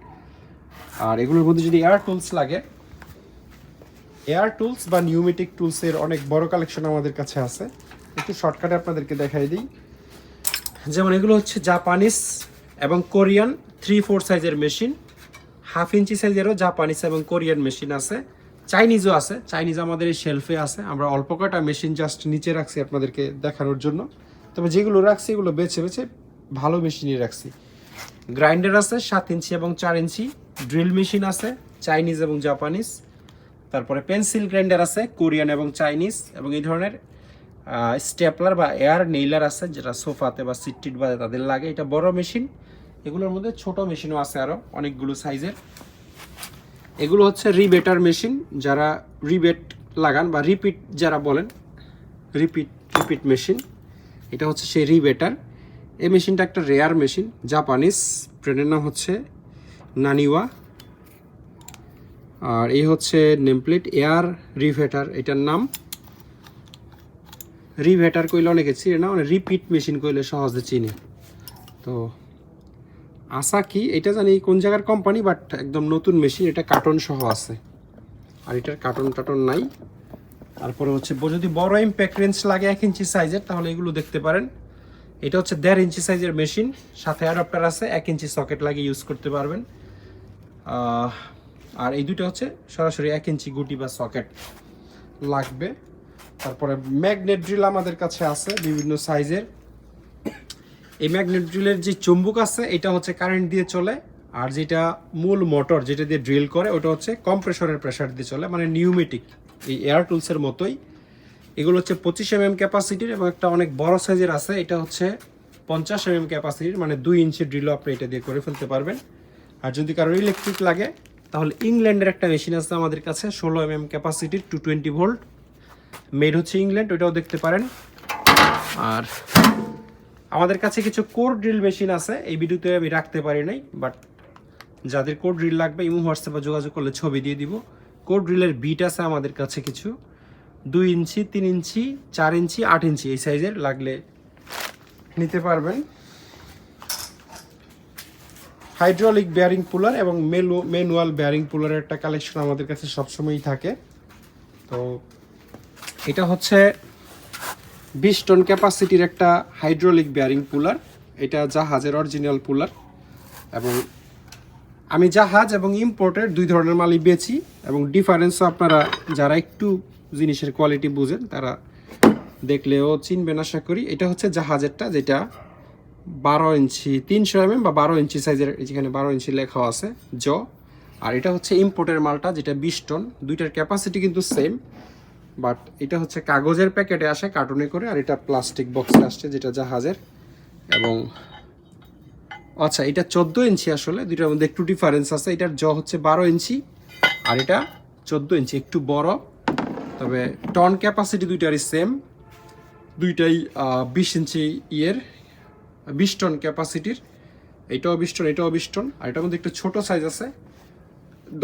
আর এগুলোর মধ্যে যদি এয়ার টুলস লাগে, এয়ার টুলস বা নিউমেটিক টুলসের অনেক বড় কালেকশন আমাদের কাছে আছে। একটু শর্টকাটে আপনাদেরকে দেখাই দিই। যেমন এগুলো হচ্ছে জাপানিজ এবং কোরিয়ান 3/4 সাইজের মেশিন। 1/2 ইঞ্চি সাইজেরও জাপানিজ এবং কোরিয়ান মেশিন আছে। চাইনিজও আছে। চাইনিজ আমাদের এই শেলফে আছে। আমরা অল্প কটা মেশিন জাস্ট নিচে রাখছি আপনাদেরকে দেখানোর জন্য। তবে যেগুলো রাখছি এগুলো বেছে বেছে ভালো মেশিনই রাখছি। গ্রাইন্ডার আছে 7 ইঞ্চি এবং 4 ইঞ্চি। ড্রিল মেশিন আছে চাইনিজ এবং জাপানিজ। তারপরে পেন্সিল গ্রাইন্ডার আছে কোরিয়ান এবং চাইনিজ। এবং এই ধরনের স্টেপলার বা এয়ার নেইলার আছে, যেটা সোফাতে বা সিট টিট বাজে তাদের লাগে। এটা বড় মেশিন। এগুলোর মধ্যে ছোট মেশিনও আছে আরও অনেকগুলো সাইজের। এগুলো হচ্ছে রিবেটার মেশিন, যারা রিবেট লাগান বা রিপিট যারা বলেন, রিপিট মেশিন। এটা হচ্ছে সেই রিবেটার। এই মেশিনটা একটা রেয়ার মেশিন, জাপানিজ, ব্র্যান্ডের নাম হচ্ছে নানিওয়া। আর এই হচ্ছে নেমপ্লেট, এয়ার রিভেটার এটার নাম। রিভেটার কইলে অনেকে চিনে না, মানে রিপিট মেশিন কইলে সহজে চিনে। তো আসাকি এটা জানি কোন জায়গার কোম্পানি, বাট একদম নতুন মেশিন, এটা কার্টন সহ আছে, আর এটার কার্টন নাই। তারপরে হচ্ছে যদি বড় ইম্প্যাক্ট রেঞ্জ লাগে 1 ইঞ্চি সাইজের, তাহলে এগুলো দেখতে পারেন। এটা হচ্ছে 1.5 ইঞ্চি সাইজের মেশিন, সাথে অ্যাডাপ্টার আছে, 1 ইঞ্চি সকেট লাগিয়ে ইউজ করতে পারবেন। আর এই দুটো হচ্ছে সরাসরি 1 ইঞ্চি গুটি বা সকেট লাগবে। তারপরে ম্যাগনেট ড্রিল আমাদের কাছে আছে বিভিন্ন সাইজের। এই ম্যাগনেট ড্রিলের যে চুম্বক আছে এটা হচ্ছে কারেন্ট দিয়ে চলে, আর যেটা মূল মোটর যেটা দিয়ে ড্রিল করে ওটা হচ্ছে কম্প্রেসরের প্রেসার দিয়ে চলে, মানে নিউমেটিক, এই এয়ার টুলসের মতোই। এগুলো হচ্ছে 25 mm ক্যাপাসিটির, এবং একটা অনেক বড় সাইজের আছে, এটা হচ্ছে 50 mm ক্যাপাসিটির, মানে 2 ইঞ্চি ড্রিলও আপনি এটা দিয়ে করে ফেলতে পারবেন। আর যদি কারো ইলেকট্রিক লাগে তাহলে ইংল্যান্ডের একটা মেশিন আছে আমাদের কাছে 16 mm ক্যাপাসিটির, 220 ভোল্ট, মেড হচ্ছে ইংল্যান্ড, ওইটাও দেখতে পারেন। আর আমাদের কাছে কিছু কোর ড্রিল মেশিন আছে, এই ভিডিওতে আমি রাখতে পারি নাই, বাট যাদের কোর ড্রিল লাগবে ইমো হোয়াটসঅ্যাপে যোগাযোগ করলে ছবি দিয়ে দিব। কোর ড্রিলের বিট আছে আমাদের কাছে কিছু, 2 ইঞ্চি, 3 ইঞ্চি, 4 ইঞ্চি, 8 ইঞ্চি এই সাইজের লাগলে নিতে পারবেন। হাইড্রোলিক বেয়ারিং পুলার এবং ম্যানুয়াল বেয়ারিং পুলারের একটা কালেকশন আমাদের কাছে সবসময়ই থাকে। তো এটা হচ্ছে 20 টন ক্যাপাসিটির একটা হাইড্রোলিক বেয়ারিং পুলার। এটা জাহাজের অরিজিনাল পুলার, এবং আমি জাহাজ এবং ইম্পোর্টের 2 ধরনের মালই বেচি, এবং ডিফারেন্সও আপনারা যারা একটু জিনিসের কোয়ালিটি বুঝেন তারা দেখলেও চিনবেন আশা করি। এটা হচ্ছে জাহাজেরটা, যেটা 12 ইঞ্চি 300 mm বা 12 ইঞ্চি সাইজের, যেখানে 12 ইঞ্চি লেখা আছে আর এটা হচ্ছে ইম্পোর্টের মালটা, যেটা 20 টন। দুইটার ক্যাপাসিটি কিন্তু সেম, বাট এটা হচ্ছে কাগজের প্যাকেটে আসে কার্টুনে করে, আর এটা প্লাস্টিক বক্সে আসছে যেটা জাহাজের। এবং আচ্ছা, এটা 14 ইঞ্চি, আসলে দুইটার মধ্যে একটু ডিফারেন্স আছে। এটার হচ্ছে 12 ইঞ্চি আর এটা 14 ইঞ্চি, একটু বড়, তবে টন ক্যাপাসিটি দুইটারই সেম। দুইটাই 20 ইঞ্চি 20 টন ক্যাপাসিটির, এটাও 20 টন, এটাও 20 টন। আর এটার মধ্যে একটু ছোট সাইজ আছে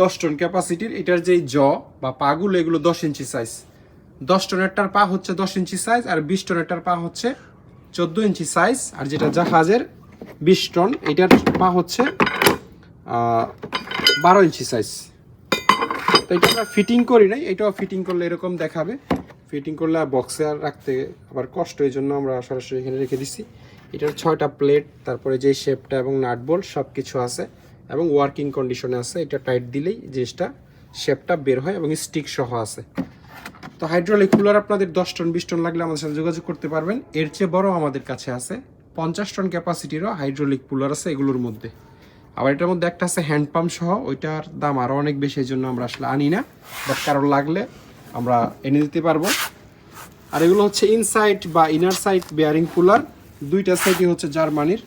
10 টন ক্যাপাসিটির। এটার যেই বা পাগুলো এগুলো 10 ইঞ্চি সাইজ। 10 টনেরটার পা হচ্ছে 10 ইঞ্চি সাইজ, আর 20 টনেরটার পা হচ্ছে 14 ইঞ্চি সাইজ। আর যেটা জাহাজের 20 টন, এটার পা হচ্ছে 12 ইঞ্চি সাইজ। তো এটা আমরা ফিটিং করি নাই, এটাও ফিটিং করলে এরকম দেখাবে। ফিটিং করলে বক্সে আর রাখতে আবার কষ্ট, এই জন্য আমরা সরাসরি এখানে রেখে দিছি। এটার 6টা প্লেট, তারপরে যেই শেপটা এবং নাট বোল্ট সব কিছু আছে, এবং ওয়ার্কিং কন্ডিশনে আছে। এটা টাইট দিলেই জিনিসটা শেপটা বের হয়, এবং স্টিক সহ আছে। তো হাইড্রোলিক কুলার আপনাদের 10 টন 20 টন লাগলে আমাদের সাথে যোগাযোগ করতে পারবেন। এর চেয়ে বড় আমাদের কাছে আছে 50 টন ক্যাপাসিটিরও হাইড্রোলিক কুলার আছে এগুলোর মধ্যে। আবার এটার মধ্যে একটা আছে হ্যান্ড পাম্প সহ, ওইটার দাম আরও অনেক বেশি, এই জন্য আমরা আসলে আনি না, বাট কারোর লাগলে আমরা এনে দিতে পারবো। আর এগুলো হচ্ছে ইনসাইড বা ইনার সাইড বেয়ারিং কুলার, দুইটা সাইডই হচ্ছে জার্মানির।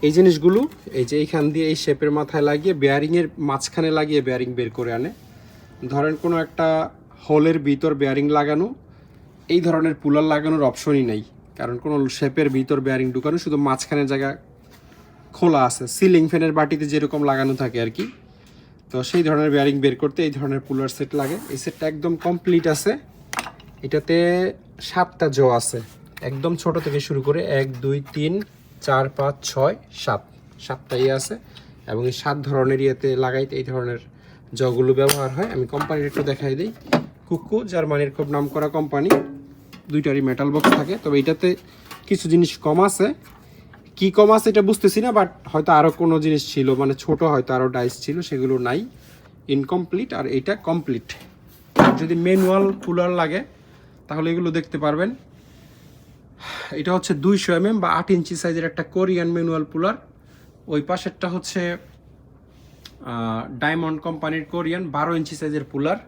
এই জিনিসগুলো এই যে এইখান দিয়ে এই শেপের মাথায় লাগিয়ে বেয়ারিংয়ের মাঝখানে লাগিয়ে বেয়ারিং বের করে আনে। ধরেন কোনো একটা হোলের ভিতর বেয়ারিং লাগানো, এই ধরনের পুলার লাগানোর অপশনই নেই, কারণ কোনো শেপের ভিতর বেয়ারিং ঢুকানো, শুধু মাঝখানে জায়গা খোলা আছে, সিলিং ফ্যানের বাটিতে যেরকম লাগানো থাকে আর কি। তো সেই ধরনের বেয়ারিং বের করতে এই ধরনের পুলার সেট লাগে। এই সেটটা একদম কমপ্লিট আছে, এটাতে 7টা আছে, একদম ছোট থেকে শুরু করে 1 2 3 4 5 6 7টা আছে, এবং এই 7 ধরনের ইয়েতে লাগাইতে এই ধরনের জগুলো ব্যবহার হয়। আমি কোম্পানির একটু দেখাই দিই। কুকু জার্মানির খুব নামকরা কোম্পানি, দুইটারই মেটাল বক্স থাকে। তবে এটাতে কিছু জিনিস কম আছে, কি কম আছে এটা বুঝতেছি না, বাট হয়তো আরও কোনো জিনিস ছিল, মানে ছোট হয়তো আরও ডাইস ছিল, সেগুলো নাই, ইনকমপ্লিট। আর এইটা কমপ্লিট। যদি ম্যানুয়াল কুলার লাগে তাহলে এগুলো দেখতে পারবেন। এটা হচ্ছে 200 mm বা 8 ইঞ্চি সাইজের একটা কোরিয়ান ম্যানুয়াল পুলার। ওই পাশেরটা হচ্ছে ডায়মন্ড কোম্পানির কোরিয়ান 12 ইঞ্চি সাইজের পুলার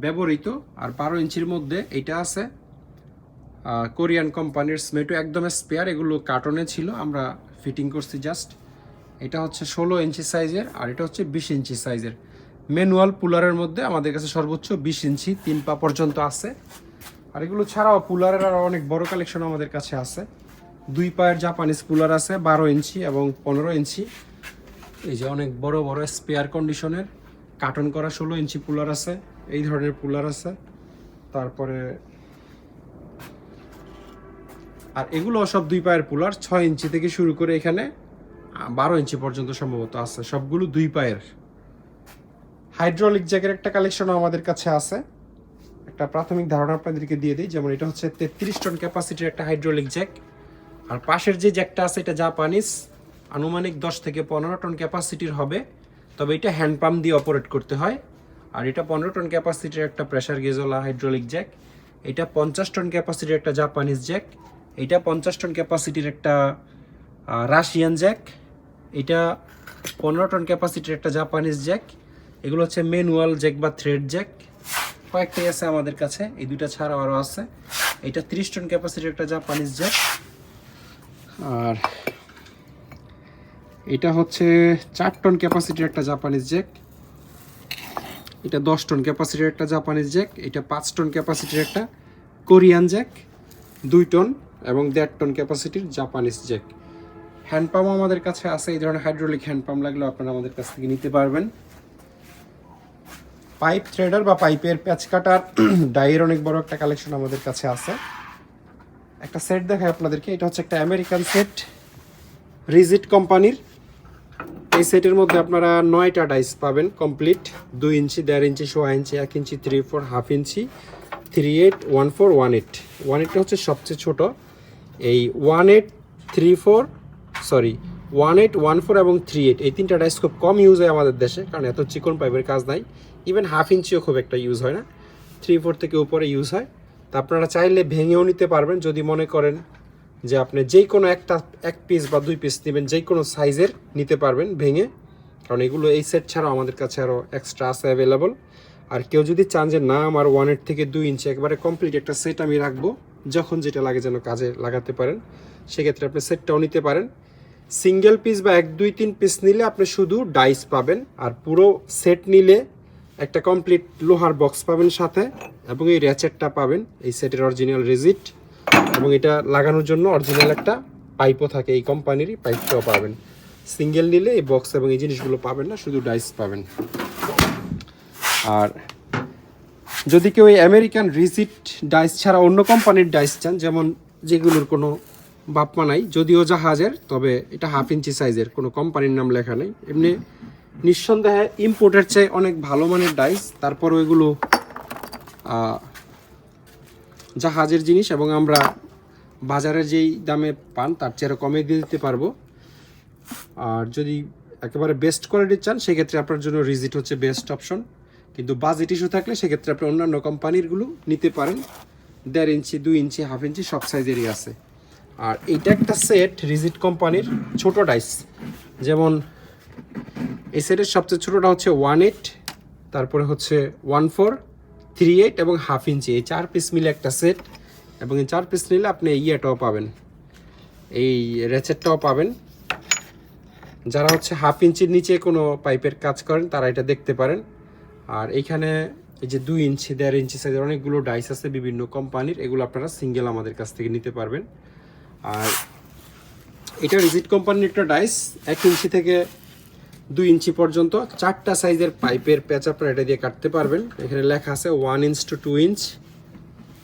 ব্যবহৃত। আর 12 ইঞ্চির মধ্যে এইটা আছে কোরিয়ান কোম্পানির স্মেটো, একদম স্পেয়ার। এগুলো কার্টনে ছিল, আমরা ফিটিং করছি জাস্ট। এটা হচ্ছে 16 ইঞ্চি সাইজের, আর এটা হচ্ছে 20 ইঞ্চি সাইজের। ম্যানুয়াল পুলারের মধ্যে আমাদের কাছে সর্বোচ্চ 20 ইঞ্চি 3 পা পর্যন্ত আছে। আর এগুলো ছাড়াও পুলারের আরও অনেক বড় কালেকশন আমাদের কাছে আছে। 2 পায়ের জাপানিজ পুলার আছে 12 ইঞ্চি এবং 15 ইঞ্চি। এই যে অনেক বড় বড় স্পেয়ার কন্ডিশনের কার্টন করা 16 ইঞ্চি পুলার আছে, এই ধরনের পুলার আছে। তারপরে আর এগুলো সব 2 পায়ের পুলার, 6 ইঞ্চি থেকে শুরু করে এখানে 12 ইঞ্চি পর্যন্ত সম্ভবত আছে, সবগুলো 2 পায়ের। হাইড্রোলিক জ্যাকের একটা কালেকশনও আমাদের কাছে আছে। একটা প্রাথমিক ধারণা আপনাদেরকে দিয়ে দিই, যেমন এটা হচ্ছে 33 টন ক্যাপাসিটির একটা হাইড্রোলিক জ্যাক। আর পাশের যে জ্যাকটা আছে এটা জাপানিজ, আনুমানিক 10 থেকে 15 টন ক্যাপাসিটির হবে, তবে এটা হ্যান্ড পাম্প দিয়ে অপারেট করতে হয়। আর এটা 15 টন ক্যাপাসিটির একটা প্রেসার গেজওয়ালা হাইড্রোলিক জ্যাক। এটা 50 টন ক্যাপাসিটির একটা জাপানিজ জ্যাক। এটা 50 টন ক্যাপাসিটির একটা রাশিয়ান জ্যাক। এটা 15 টন ক্যাপাসিটির একটা জাপানিজ জ্যাক। এগুলো হচ্ছে ম্যানুয়াল জ্যাক বা থ্রেড জ্যাক, কয়েকটাই আছে আমাদের কাছে, এই দুইটা ছাড়াও আরও আছে। এটা 30 টন ক্যাপাসিটির একটা জাপানিজ জ্যাক। আর এটা হচ্ছে 4 টন ক্যাপাসিটির একটা জাপানিজ জ্যাক। এটা 10 টন ক্যাপাসিটির একটা জাপানিজ জ্যাক। এটা 5 টন ক্যাপাসিটির একটা কোরিয়ান জ্যাক, 2 টন এবং 1.5 টন ক্যাপাসিটির জাপানিজ জ্যাক। হ্যান্ডপাম্পও আমাদের কাছে আছে, এই ধরনের হাইড্রোলিক হ্যান্ডপাম্প লাগলেও আপনারা আমাদের কাছ থেকে নিতে পারবেন। পাইপ থ্রেডার বা পাইপের প্যাচ কাটার ডাইয়ের অনেক বড় একটা কালেকশন আমাদের কাছে আছে। একটা সেট দেখায় আপনাদেরকে, এটা হচ্ছে একটা আমেরিকান সেট, রিজিট কোম্পানির। এই সেটের মধ্যে আপনারা 9টা ডাইস পাবেন কমপ্লিট, 2 ইঞ্চি, 1.5 ইঞ্চি, 1.5 ইঞ্চি, 1 ইঞ্চি, 3, 4, হাফ ইঞ্চি, 3/8, 1/4, 1/8। 1/8টা হচ্ছে সবচেয়ে ছোট। এই 1/8, 3/4, 1/8, 1/4 এবং 3/8 এই 3টা ডাইস খুব কম ইউজ হয় আমাদের দেশে, কারণ এত চিকন পাইপের কাজ নাই। ইভেন হাফ ইঞ্চিও খুব একটা ইউজ হয় না, 3/4 থেকে উপরে ইউজ হয়। তা আপনারা চাইলে ভেঙেও নিতে পারবেন, যদি মনে করেন যে আপনি যেই কোনো এক পিস বা 2 পিস নেবেন, যেই কোনো সাইজের নিতে পারবেন ভেঙে, কারণ এগুলো এই সেট ছাড়াও আমাদের কাছে আরও এক্সট্রা আছে অ্যাভেলেবল। আর কেউ যদি চান যে না আমার 1/8 থেকে 2 ইঞ্চি একবারে কমপ্লিট একটা সেট আমি রাখবো, যখন যেটা লাগে যেন কাজে লাগাতে পারেন, সেক্ষেত্রে আপনি সেটটাও নিতে পারেন। সিঙ্গেল পিস বা 1, 2, 3 পিস নিলে আপনি শুধু ডাইস পাবেন, আর পুরো সেট নিলে একটা কমপ্লিট লোহার বক্স পাবেন সাথে, এবং এই র্যাচেটটা পাবেন, এই সেটের অরিজিনাল রিজিট, এবং এটা লাগানোর জন্য অরিজিনাল একটা পাইপও থাকে, এই কোম্পানিরই পাইপটাও পাবেন। সিঙ্গেল নিলে এই বক্স এবং এই জিনিসগুলো পাবেন না, শুধু ডাইস পাবেন। আর যদি কেউ এই আমেরিকান রিজিট ডাইস ছাড়া অন্য কোম্পানির ডাইস চান, যেমন যেগুলোর কোনো বাপমা নাই, যদিও জাহাজের, তবে এটা হাফ ইঞ্চি সাইজের, কোনো কোম্পানির নাম লেখা নেই, এমনি নিঃসন্দেহে ইম্পোর্টের চেয়ে অনেক ভালো মানের ডাইস, তারপরও এগুলো জাহাজের জিনিস, এবং আমরা বাজারে যেই দামে পান তার চেয়ে কমে দিয়ে দিতে পারবো। আর যদি একেবারে বেস্ট কোয়ালিটি চান, সেক্ষেত্রে আপনার জন্য রিজিট হচ্ছে বেস্ট অপশন। কিন্তু বাজেট ইস্যু থাকলে সেক্ষেত্রে আপনি অন্যান্য কোম্পানিরগুলো নিতে পারেন, 1.5 ইঞ্চি, 2 ইঞ্চি, হাফ ইঞ্চি সব সাইজেরই আছে। আর এইটা একটা সেট রিজিট কোম্পানির ছোট ডাইস, যেমন এই সেটের সবচেয়ে ছোটোটা হচ্ছে 1/8, তারপরে হচ্ছে 1/4, 3/8 এবং হাফ ইঞ্চি, এই 4 পিস মিলে একটা সেট। এবং এই 4 পিস নিলে আপনি ইয়েটাও পাবেন, এই র্যাচেটটাও পাবেন। যারা হচ্ছে হাফ ইঞ্চির নিচে কোনো পাইপের কাজ করেন তারা এটা দেখতে পারেন। আর এইখানে এই যে 2 ইঞ্চি, 1.5 ইঞ্চি সাইজের অনেকগুলো ডাইস আছে বিভিন্ন কোম্পানির, এগুলো আপনারা সিঙ্গেল আমাদের কাছ থেকে নিতে পারবেন। আর এটা রিজিট কোম্পানির একটা ডাইস, 1 ইঞ্চি থেকে 2 ইঞ্চি পর্যন্ত 4টা সাইজের পাইপের প্যাচ আপনারা এটা দিয়ে কাটতে পারবেন। এখানে লেখা আছে 1 ইঞ্চ টু 2 ইঞ্চ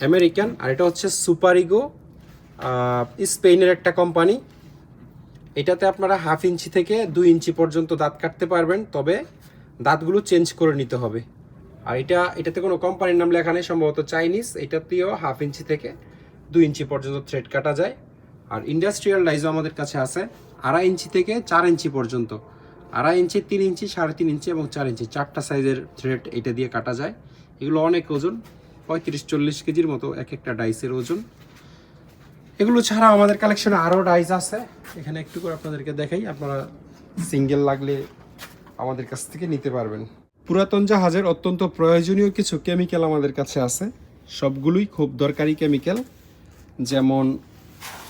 আমেরিকান। আর এটা হচ্ছে সুপারিগো, স্পেনের একটা কোম্পানি। এটাতে আপনারা হাফ ইঞ্চি থেকে 2 ইঞ্চি পর্যন্ত দাঁত কাটতে পারবেন, তবে দাঁতগুলো চেঞ্জ করে নিতে হবে। আর এটাতে কোনো কোম্পানির নাম লেখা নেই, সম্ভবত চাইনিজ। এটাতেও হাফ ইঞ্চি থেকে 2 ইঞ্চি পর্যন্ত থ্রেড কাটা যায়। আর ইন্ডাস্ট্রিয়াল ডাইজও আমাদের কাছে আছে 2.5 ইঞ্চি থেকে 4 ইঞ্চি পর্যন্ত, 2.5 ইঞ্চি, 3 ইঞ্চি, 3.5 ইঞ্চি এবং 4 ইঞ্চি, 4টা সাইজের থ্রেড এটা দিয়ে কাটা যায়। এগুলো অনেক ওজন, 35-40 কেজির মতো এক একটা ডাইসের ওজন। এগুলো ছাড়া আমাদের কালেকশনে আরও ডাইস আছে, এখানে একটু করে আপনাদেরকে দেখাই, আপনারা সিঙ্গেল লাগলে আমাদের কাছ থেকে নিতে পারবেন। পুরাতন জাহাজের অত্যন্ত প্রয়োজনীয় কিছু কেমিক্যাল আমাদের কাছে আছে, সবগুলোই খুব দরকারি কেমিক্যাল। যেমন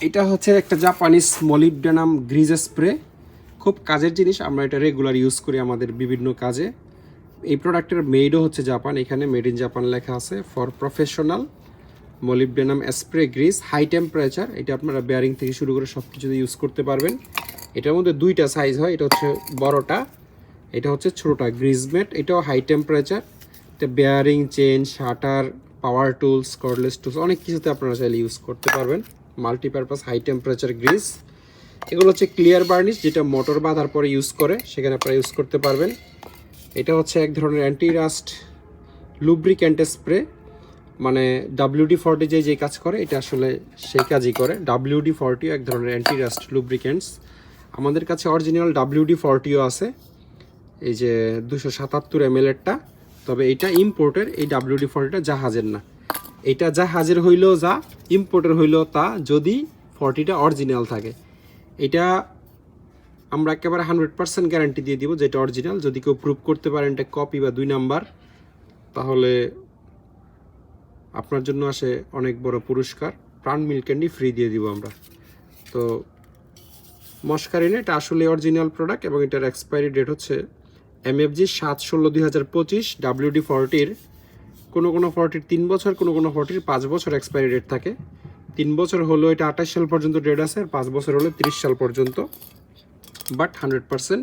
এটা হচ্ছে একটা জাপানিজ মলিবডেনাম গ্রিজ স্প্রে, খুব কাজের জিনিস, আমরা এটা রেগুলার ইউজ করি আমাদের বিভিন্ন কাজে। এই প্রোডাক্টের মেডও হচ্ছে জাপান, এখানে মেড ইন জাপান লেখা আছে। For professional molybdenum spray grease, high temperature. এটা আপনারা বেয়ারিং থেকে শুরু করে সব কিছুতে ইউজ করতে পারবেন। এটার মধ্যে দুইটা সাইজ হয়, এটা হচ্ছে বড়টা, এটা হচ্ছে ছোটোটা গ্রিজমেট। এটাও হাই টেম্পারেচার। এটা bearing, chain, shutter, power tools, cordless tools অনেক কিছুতে আপনারা চাইলে ইউজ করতে পারবেন। Multipurpose high temperature grease. এগুলো হচ্ছে ক্লিয়ার বার্নিশ, যেটা মোটর বাঁধার পরে ইউজ করে, সেখানে আপনারা ইউজ করতে পারবেন। এটা হচ্ছে এক ধরনের অ্যান্টি রাস্ট লুব্রিক্যান্ট স্প্রে, মানে WD-40 যে কাজ করে এটা আসলে সেই কাজই করে। WD-40 এক ধরনের অ্যান্টি রাস্ট লুব্রিক্যান্টস। আমাদের কাছে অরিজিনাল WD-40ও আছে, এই যে 277 ml-এরটা। তবে এটা ইম্পোর্টের, এই WD-40টা জাহাজের না। এটা জাহাজের হইলেও যা, ইম্পোর্টের হইলেও তা, যদি 40টা অরিজিনাল থাকে। এটা আমরা একেবারে 100% গ্যারান্টি দিয়ে দিব যেটা অরিজিনাল। যদি কেউ প্রুভ করতে পারেন এটা কপি বা 2 নাম্বার, তাহলে আপনার জন্য আসে অনেক বড় পুরস্কার, প্রাণ মিল্ক ক্যান্ডি ফ্রি দিয়ে দিব আমরা। তো মস্কারিনে এটা আসলে অরিজিনাল প্রোডাক্ট এবং এটার এক্সপায়ারি ডেট হচ্ছে MFG 7/16/2025। WD-40-র কোনো 40-র 3 বছর, কোনো 40-র 5 বছর এক্সপায়ারি ডেট থাকে। 3 বছর হলো এটা 28 সাল পর্যন্ত ডেট আছে, আর 5 বছর হলো 30 সাল পর্যন্ত। বাট 100%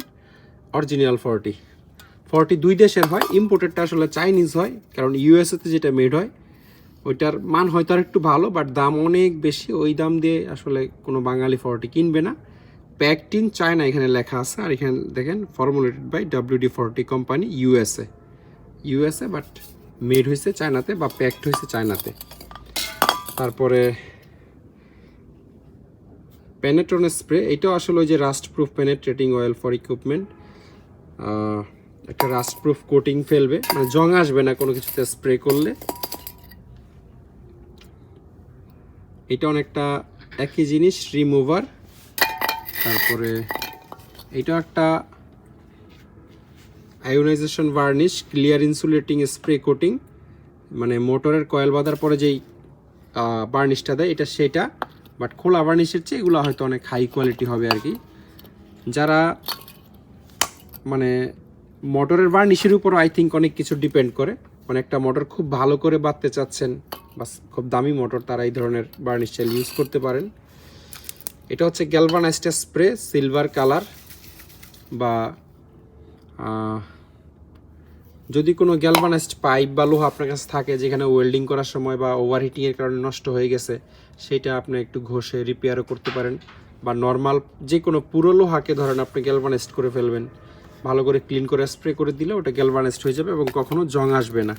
অরিজিনাল 40 দুই দেশের হয়। ইম্পোর্টেডটা আসলে চাইনিজ হয়, কারণ USA-তে যেটা মেড হয় ওইটার মান হয়তো আর একটু ভালো, বাট দাম অনেক বেশি। ওই দাম দিয়ে আসলে কোনো বাঙালি 40 কিনবে না। প্যাকড ইন চায়না এখানে লেখা আছে, আর এখানে দেখেন formulated by WD-40 company, USA, but made হয়েছে চায়নাতে বা প্যাকড হয়েছে চায়নাতে। তারপরে পেনেট্রন স্প্রে, এটাও আসলে ওই যে rust proof penetrating oil for equipment. একটা রাস্ট প্রুফ কোটিং ফেলবে, মানে জং আসবে না কোনো কিছুতে স্প্রে করলে। এটা অনেকটা একই জিনিস, রিমুভার। তারপরে এটা একটা ionization varnish, clear insulating spray coating, মানে মোটরের কয়েল বাঁধার পরে যেই বার্নিশটা দেয় এটা সেটা, বাট খোলা বার্নিশের চেয়ে এগুলো হয়তো অনেক হাই কোয়ালিটি হবে আর কি। যারা মানে মোটরের বার্নিশের উপর আই থিঙ্ক অনেক কিছু ডিপেন্ড করে, মানে একটা মোটর খুব ভালো করে বাঁধতে চাচ্ছেন বা খুব দামি মোটর, তারা এই ধরনের বার্নিশ চাইলে ইউজ করতে পারেন। এটা হচ্ছে গ্যালভানাইজড স্প্রে, সিলভার কালার, বা যদি কোনো গ্যালভানাইজড পাইপ বা লোহা আপনার কাছে থাকে যেখানে ওয়েল্ডিং করার সময় বা ওভারহিটিংয়ের কারণে নষ্ট হয়ে গেছে, সেটা আপনি একটু ঘষে রিপেয়ারও করতে পারেন। বা নর্মাল যে কোনো পুরো লোহাকে ধরেন আপনি গ্যালভানাইজড করে ফেলবেন, ভালো করে ক্লিন করে স্প্রে করে দিলে ওটা গ্যালভানাইজড হয়ে যাবে এবং কখনো জং আসবে না।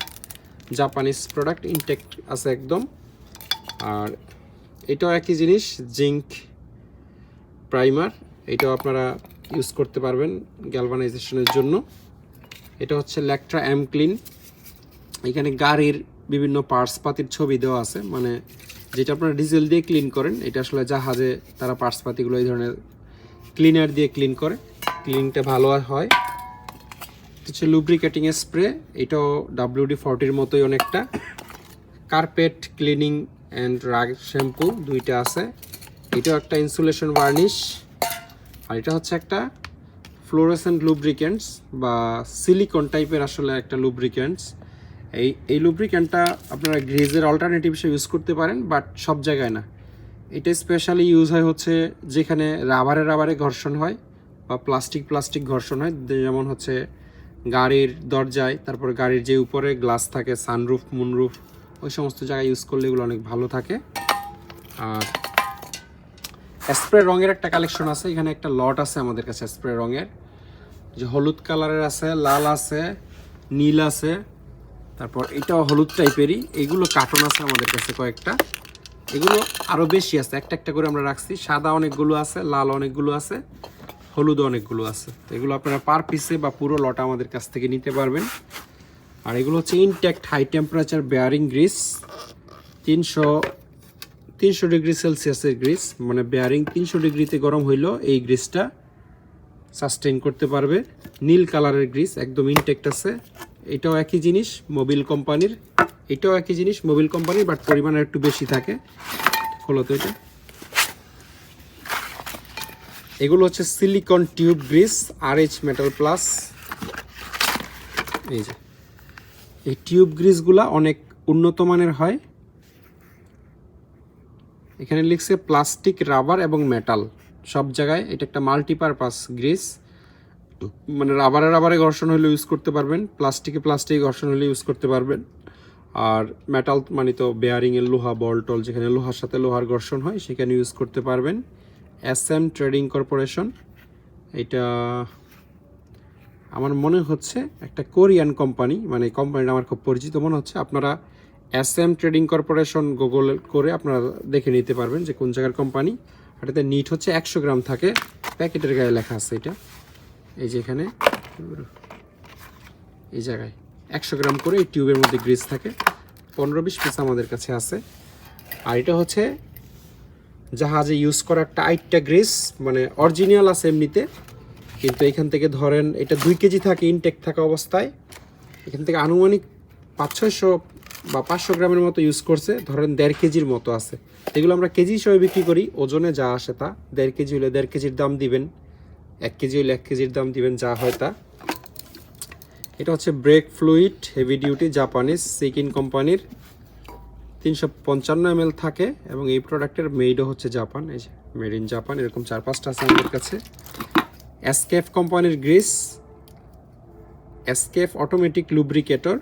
জাপানিজ প্রোডাক্ট, ইনটেক্ট আছে একদম। আর এটাও একই জিনিস, জিঙ্ক প্রাইমার, এটাও আপনারা ইউজ করতে পারবেন গ্যালভানাইজেশনের জন্য। এটা হচ্ছে ল্যাকট্রা এম ক্লিন। এখানে গাড়ির বিভিন্ন পার্টস পাতির ছবি দেওয়া আছে, মানে যেটা আপনারা ডিজেল দিয়ে ক্লিন করেন, এটা আসলে জাহাজে তারা পার্টস পাতিগুলো এই ধরনের ক্লিনার দিয়ে ক্লিন করে, ক্লিনটা ভালো হয়। হচ্ছে লুব্রিকেটিং স্প্রে, এটাও WD-40-র মতোই অনেকটা। কার্পেট ক্লিনিং অ্যান্ড রাগ শ্যাম্পু, দুইটা আছে। এটাও একটা ইনসুলেশন ভার্নিশ। আর এটা হচ্ছে একটা ফ্লোরেসেন্ট লুব্রিক্যান্টস বা সিলিকন টাইপের আসলে একটা লুব্রিক্যান্টস। এই লুব্রিক্যান্টটা আপনারা গ্রিজের অল্টারনেটিভ হিসেবে ইউজ করতে পারেন, বাট সব জায়গায় না। এটা স্পেশালি ইউজ হয় হচ্ছে যেখানে রাবারে ঘর্ষণ হয় বা প্লাস্টিক ঘর্ষণ হয়, যেমন হচ্ছে গাড়ির দরজায়, তারপরে গাড়ির যে উপরে গ্লাস থাকে, সানরুফ, মুনরুফ, ওই সমস্ত জায়গায় ইউজ করলে এগুলো অনেক ভালো থাকে। আর স্প্রে রঙের একটা কালেকশন আছে, এখানে একটা লট আছে আমাদের কাছে স্প্রে রঙের, যে হলুদ কালারের আছে, লাল আছে, নীল আছে, তারপর এটাও হলুদ টাইপেরই। এগুলো কার্টন আছে আমাদের কাছে কয়েকটা, এগুলো আরও বেশি আছে, একটা একটা করে আমরা রাখছি। সাদা অনেকগুলো আছে, লাল অনেকগুলো আছে, হলুদ অনেকগুলো আছে। তো এগুলো আপনারা পার পিসে বা পুরো লট আমাদের কাছ থেকে নিতে পারবেন। আর এগুলো হচ্ছে intact high temperature bearing grease, 300 degree সেলসিয়াসের গ্রিস, মানে বেয়ারিং 300 ডিগ্রিতে গরম হইলেও এই গ্রিসটা সাস্টেইন করতে পারবে। নীল কালারের গ্রিস একদম ইনটেক্ট আছে। এটাও একই জিনিস মোবিল কোম্পানির, বাট পরিমাণ একটু বেশি থাকে। খোলো তো এটা। এগুলো হচ্ছে silicone tube grease RH metal plus. এই যে এই টিউব গ্রিসগুলা অনেক উন্নত মানের হয়। এখানে লিখছে প্লাস্টিক, রাবার এবং মেটাল সব জায়গায়। এটা একটা মাল্টিপারপাস গ্রিস, মানে রাবারে ঘর্ষণ হলে ইউজ করতে পারবেন, প্লাস্টিকে ঘর্ষণ হলে ইউজ করতে পারবেন। আর মেটাল মানে তো বেয়ারিংয়ের লোহা, বল টল যেখানে লোহার সাথে লোহার ঘর্ষণ হয় সেখানে ইউজ করতে পারবেন। SM ট্রেডিং কর্পোরেশন, এটা আমার মনে হচ্ছে একটা কোরিয়ান কোম্পানি, মানে কোম্পানিটা আমার খুব পরিচিত মনে হচ্ছে। আপনারা SM ট্রেডিং কর্পোরেশন গুগল করে আপনারা দেখে নিতে পারবেন যে কোন জায়গার কোম্পানি। আর এটাতে নিট হচ্ছে 100 গ্রাম থাকে, প্যাকেটের গায়ে লেখা আছে এটা। এই যে এখানে এই জায়গায় 100 গ্রাম করে এই টিউবের মধ্যে গ্রিস থাকে, 15-20 পিস আমাদের কাছে আছে। আর এটা হচ্ছে জাহাজে ইউজ করা একটা 8টা গ্রিস, মানে অরিজিনাল আছে এমনিতে, কিন্তু এখান থেকে ধরেন এটা 2 কেজি থাকে ইনটেক থাকা অবস্থায়। এখান থেকে আনুমানিক 500-600 বা 500 গ্রামের মতো ইউজ করছে, ধরেন 1.5 কেজির মতো আছে। এগুলো আমরা কেজি হিসেবে বিক্রি করি, ওজনে যা আসে তা। 1.5 কেজি হলে 1.5 কেজির দাম দিবেন, 1 কেজি হলে 1 কেজির দাম দিবেন, যা হয় তা। এটা হচ্ছে break fluid heavy duty, Japanese sequin কোম্পানির, 355 ml থাকে এবং এই প্রোডাক্টের মেডও হচ্ছে জাপান। এই যে মেড ইন জাপান, এরকম 4-5টা আছে আমাদের কাছে। এসকেফ কোম্পানির গ্রিস, এসকেফ অটোমেটিক লুব্রিকেটর।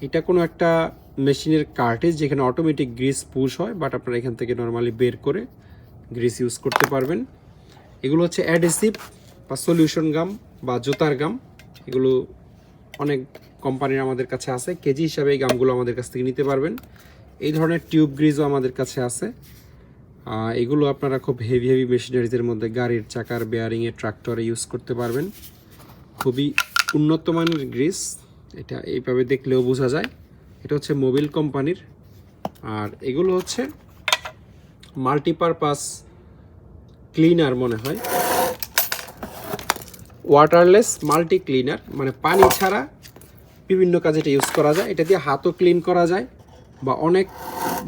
এটা কোনো একটা মেশিনের কার্টেজ যেখানে অটোমেটিক গ্রিস পুশ হয়, বাট আপনারা এখান থেকে নর্মালি বের করে গ্রিস ইউজ করতে পারবেন। এগুলো হচ্ছে অ্যাডহেসিভ বা সলিউশন গাম বা জুতার গাম। এগুলো অনেক কোম্পানির আমাদের কাছে আছে, কেজি হিসাবে এই গামগুলো আমাদের কাছ থেকে নিতে পারবেন। এই ধরনের টিউব গ্রিজও আমাদের কাছে আছে। এগুলো আপনারা খুব হেভি মেশিনারিজের মধ্যে, গাড়ির চাকার বেয়ারিংয়ে, ট্রাক্টরে ইউজ করতে পারবেন। খুবই উন্নত মানের গ্রিস, এটা এইভাবে দেখলেও বোঝা যায়। এটা হচ্ছে মোবিল কোম্পানির। আর এগুলো হচ্ছে মাল্টিপারপাস ক্লিনার মনে হয়, ওয়াটারলেস মাল্টি ক্লিনার, মানে পানি ছাড়া বিভিন্ন কাজে এটা ইউজ করা যায়। এটা দিয়ে হাতও ক্লিন করা যায়, বা অনেক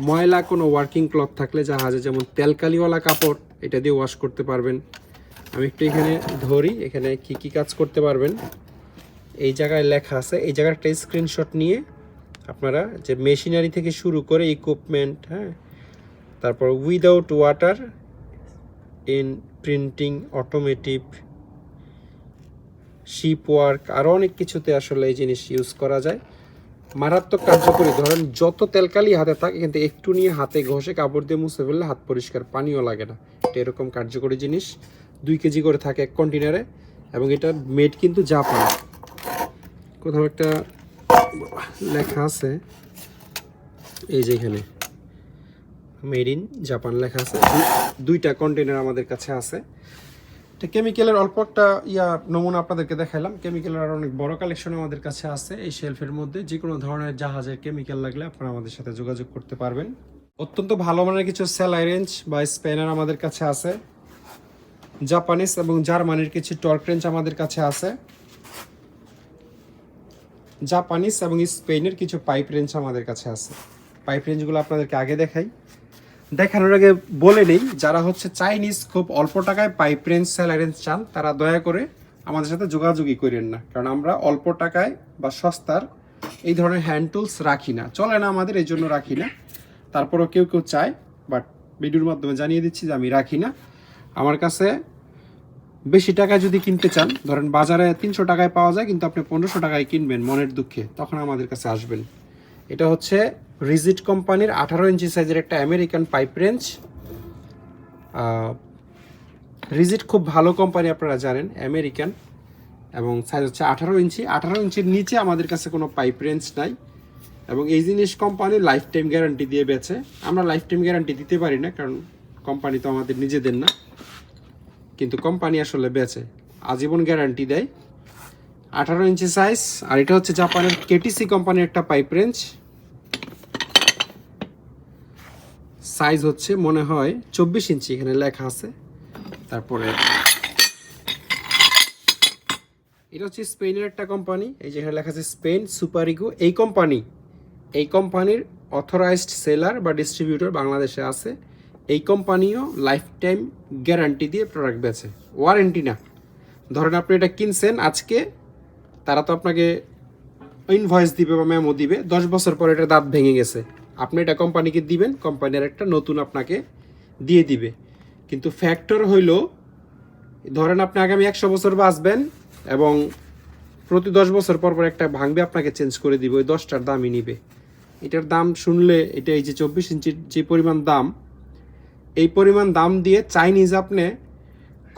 ময়লা কোনো ওয়ার্কিং ক্লথ থাকলে জাহাজে, যেমন তেলকালিওয়ালা কাপড়, এটা দিয়ে ওয়াশ করতে পারবেন। আমি একটু এখানে ধরি, এখানে কি কাজ করতে পারবেন এই জায়গায় লেখা আছে। এই জায়গার একটা স্ক্রিনশট নিয়ে আপনারা যে মেশিনারি থেকে শুরু করে ইকুইপমেন্ট, হ্যাঁ, তারপর without water in printing, automotive, ship work, আরও অনেক কিছুতে আসলে এই জিনিস ইউজ করা যায়। মারাত্মক কার্যকরী। ধরেন যত তেলকালি হাতে থাকে কিন্তু একটু নিয়ে হাতে ঘষে কাপড় দিয়ে মুছে ফেললে হাত পরিষ্কার, পানিও লাগে না। এটা এরকম কার্যকরী জিনিস। 2 কেজি করে থাকে এক কন্টেনারে, এবং এটা মেড কিন্তু জাপান। কোথাও একটা লেখা আছে, এই যে এখানে মেড ইন জাপান লেখা আছে। 2টা কন্টেনার আমাদের কাছে আছে। কেমিক্যালের অল্প একটা নমুনা আপনাদেরকে দেখাইলাম। কেমিক্যালের আর অনেক বড় কালেকশন আমাদের কাছে আছে এই শেলফের মধ্যে। যে কোনো ধরনের জাহাজের কেমিক্যাল লাগলে আপনারা আমাদের সাথে যোগাযোগ করতে পারবেন। অত্যন্ত ভালো মানের কিছু সেলাই রেঞ্জ বা স্প্যানার আমাদের কাছে আছে। জাপানিজ এবং জার্মানির কিছু টর্ক রেঞ্জ আমাদের কাছে আছে। জাপানিজ এবং স্পেনের কিছু পাইপ রেঞ্জ আমাদের কাছে আছে। পাইপ রেঞ্জগুলো আপনাদেরকে আগে দেখানোর আগে বলে নেই, যারা হচ্ছে চাইনিজ খুব অল্প টাকায় পাইপ রেঞ্জ, সেলাই রেঞ্জ চান, তারা দয়া করে আমাদের সাথে যোগাযোগই করেন না, কারণ আমরা অল্প টাকায় বা সস্তার এই ধরনের হ্যান্ড টুলস রাখি না, চলে না আমাদের, এই জন্য রাখি না। তারপরও কেউ চায়, বাট ভিডিওর মাধ্যমে জানিয়ে দিচ্ছি যে আমি রাখি না। আমার কাছে বেশি টাকায় যদি কিনতে চান, ধরেন বাজারে 300 টাকায় পাওয়া যায়, কিন্তু আপনি 1500 টাকায় কিনবেন মনের দুঃখে, তখন আমাদের কাছে আসবেন। এটা হচ্ছে রিজিট কোম্পানির 18 ইঞ্চি সাইজের একটা আমেরিকান পাইপ রেঞ্জ। রিজিট খুব ভালো কোম্পানি, আপনারা জানেন, আমেরিকান, এবং সাইজ হচ্ছে 18 ইঞ্চি। 18 ইঞ্চির নিচে আমাদের কাছে কোনো পাইপ রেঞ্জ নাই, এবং এই জিনিস কোম্পানি লাইফ টাইম গ্যারান্টি দিয়ে বেচে। আমরা লাইফ টাইম গ্যারান্টি দিতে পারি না, কারণ কোম্পানি তো আমাদের নিজেদের না, কিন্তু কোম্পানি আসলে বেচে, আজীবন গ্যারান্টি দেয়। 18 ইঞ্চি সাইজ। আর এটা হচ্ছে জাপানের কেটিসি কোম্পানির একটা পাইপ রেঞ্জ, সাইজ হচ্ছে মনে হয় 24 ইঞ্চি, এখানে লেখা আছে। তারপরে এটা হচ্ছে স্পেনের একটা কোম্পানি, এই যে এখানে লেখা আছে স্পেন সুপারিগো। এই কোম্পানির অথরাইজড সেলার বা ডিস্ট্রিবিউটর বাংলাদেশে আছে। এই কোম্পানিও লাইফ টাইম গ্যারান্টি দিয়ে প্রোডাক্ট বেচে, ওয়ারেন্টি না। ধরেন আপনি এটা কিনছেন আজকে, তারা তো আপনাকে ইনভয়েস দিবে বা মেমো দিবে, 10 বছর পর এটা দাঁত ভেঙে গেছে, আপনি এটা কোম্পানিকে দিবেন, কোম্পানির একটা নতুন আপনাকে দিয়ে দিবে। কিন্তু ফ্যাক্টর হইল, ধরেন আপনি আগামী 100 বছর বাঁচবেন এবং প্রতি 10 বছর পর পর একটা ভাঙবে, আপনাকে চেঞ্জ করে দিবে, ওই 10টার দামই নিবে। এটার দাম শুনলে, এটা এই যে 24 ইঞ্চির যে পরিমাণ দাম, এই পরিমাণ দাম দিয়ে চাইনিজ আপনি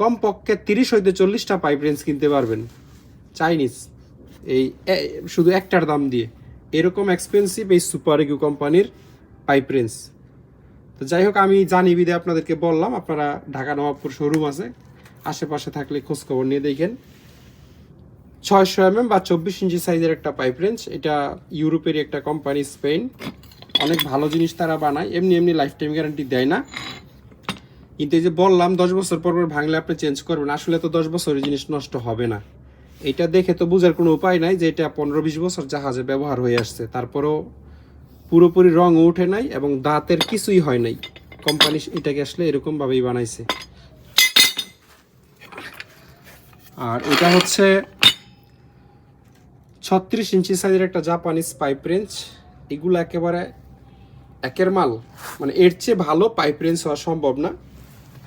কমপক্ষে 30 হইতে 40টা পাইপ রেঞ্জ কিনতে পারবেন চাইনিজ, এই শুধু একটার দাম দিয়ে। এরকম এক্সপেন্সিভ এই সুপার ইগু কোম্পানির পাইপ রেঞ্জ। তো যাই হোক, আমি জানি বিদে আপনাদেরকে বললাম। আপনারা ঢাকা নবাবপুর শোরুম আছে, আশেপাশে থাকলে খোঁজখবর নিয়ে দেখেন। 600 mm বা 24 ইঞ্চি সাইজের একটা পাইপ রেঞ্জ, এটা ইউরোপেরই একটা কোম্পানি, স্পেন। অনেক ভালো জিনিস তারা বানায়, এমনি এমনি লাইফ টাইম গ্যারান্টি দেয় না। কিন্তু এই যে বললাম 10 বছর পর পর ভাঙলে আপনি চেঞ্জ করবেন, আসলে তো 10 বছরের জিনিস নষ্ট হবে না। এটা দেখে তো বোঝার কোনো উপায় নাই যে এটা 15-20 বছর জাহাজে ব্যবহার হয়ে আসছে, তারপরেও পুরোপুরি রং উঠে নাই এবং দাঁতের কিছুই হয় নাই। কোম্পানি এটাকে আসলে এরকমভাবেই বানাইছে। আর এটা হচ্ছে 36 ইঞ্চি সাইজের একটা জাপানিজ পাইপ রেঞ্জ। এগুলো একেবারে একের মাল, মানে এর চেয়ে ভালো পাইপ রেঞ্জ হওয়া সম্ভব না।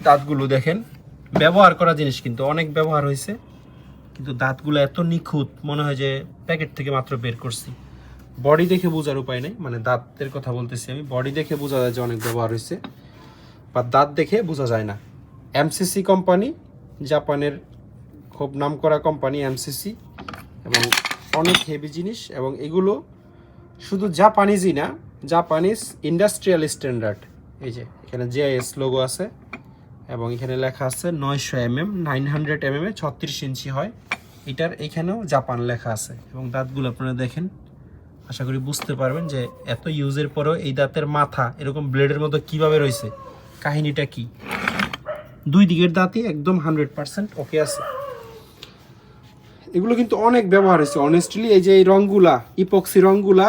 দাঁতগুলো দেখেন, ব্যবহার করা জিনিস কিন্তু অনেক ব্যবহার হয়েছে, কিন্তু দাঁতগুলো এত নিখুঁত, মনে হয় যে প্যাকেট থেকে মাত্র বের করছি। বডি দেখে বোঝার উপায় নেই, মানে দাঁতের কথা বলতেছি আমি, বডি দেখে বোঝা যায় যে অনেক ব্যবহার হয়েছে, বা দাঁত দেখে বোঝা যায় না। এমসিসি কোম্পানি, জাপানের খুব নামকরা কোম্পানি এমসিসি, এবং অনেক হেভি জিনিস। এবং এগুলো শুধু জাপানিজই না, জাপানিজ ইন্ডাস্ট্রিয়াল স্ট্যান্ডার্ড। এই যে এখানে জিআইএস লোগো আছে এবং এখানে লেখা আছে 900 mm, 900 mm 36 ইঞ্চি হয়। এটার এখানেও জাপান লেখা আছে। এবং দাঁতগুলো আপনারা দেখেন, আশা করি বুঝতে পারবেন যে এত ইউজের পরেও এই দাঁতের মাথা এরকম ব্লেডের মতো কিভাবে রয়েছে, কাহিনীটা কি। দুই দিকের দাঁতই একদম 100% ওকে আছে। এগুলো কিন্তু অনেক ব্যবহার হয়েছে অনেস্টলি। এই যে এই রঙগুলা, ইপক্সি রঙগুলা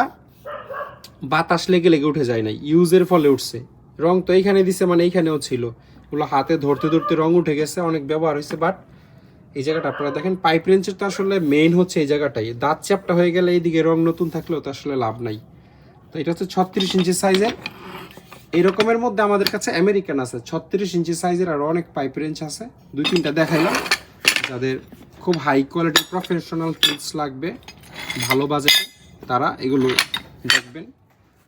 বাতাস লেগে লেগে উঠে যায় নাই, ইউজের ফলে উঠছে। রং তো এইখানে দিছে, মানে এইখানেও ছিল, এগুলো হাতে ধরতে ধরতে রং উঠে গেছে, অনেক ব্যবহার হয়েছে। বাট এই জায়গাটা আপনারা দেখেন, পাইপ রেঞ্চের তো আসলে মেইন হচ্ছে এই জায়গাটাই। দাঁত চ্যাপটা হয়ে গেলে এইদিকে রং নতুন থাকলেও তো আসলে লাভ নাই। তো এটা হচ্ছে 36 ইঞ্চি সাইজের। এরকমের মধ্যে আমাদের কাছে আমেরিকান আছে 36 ইঞ্চি সাইজের, আর অনেক পাইপ রেঞ্জ আছে। 2-3টা দেখাইলাম। যাদের খুব হাই কোয়ালিটির প্রফেশনাল টুলস লাগবে ভালো বাজেটে, তারা এগুলো দেখবেন।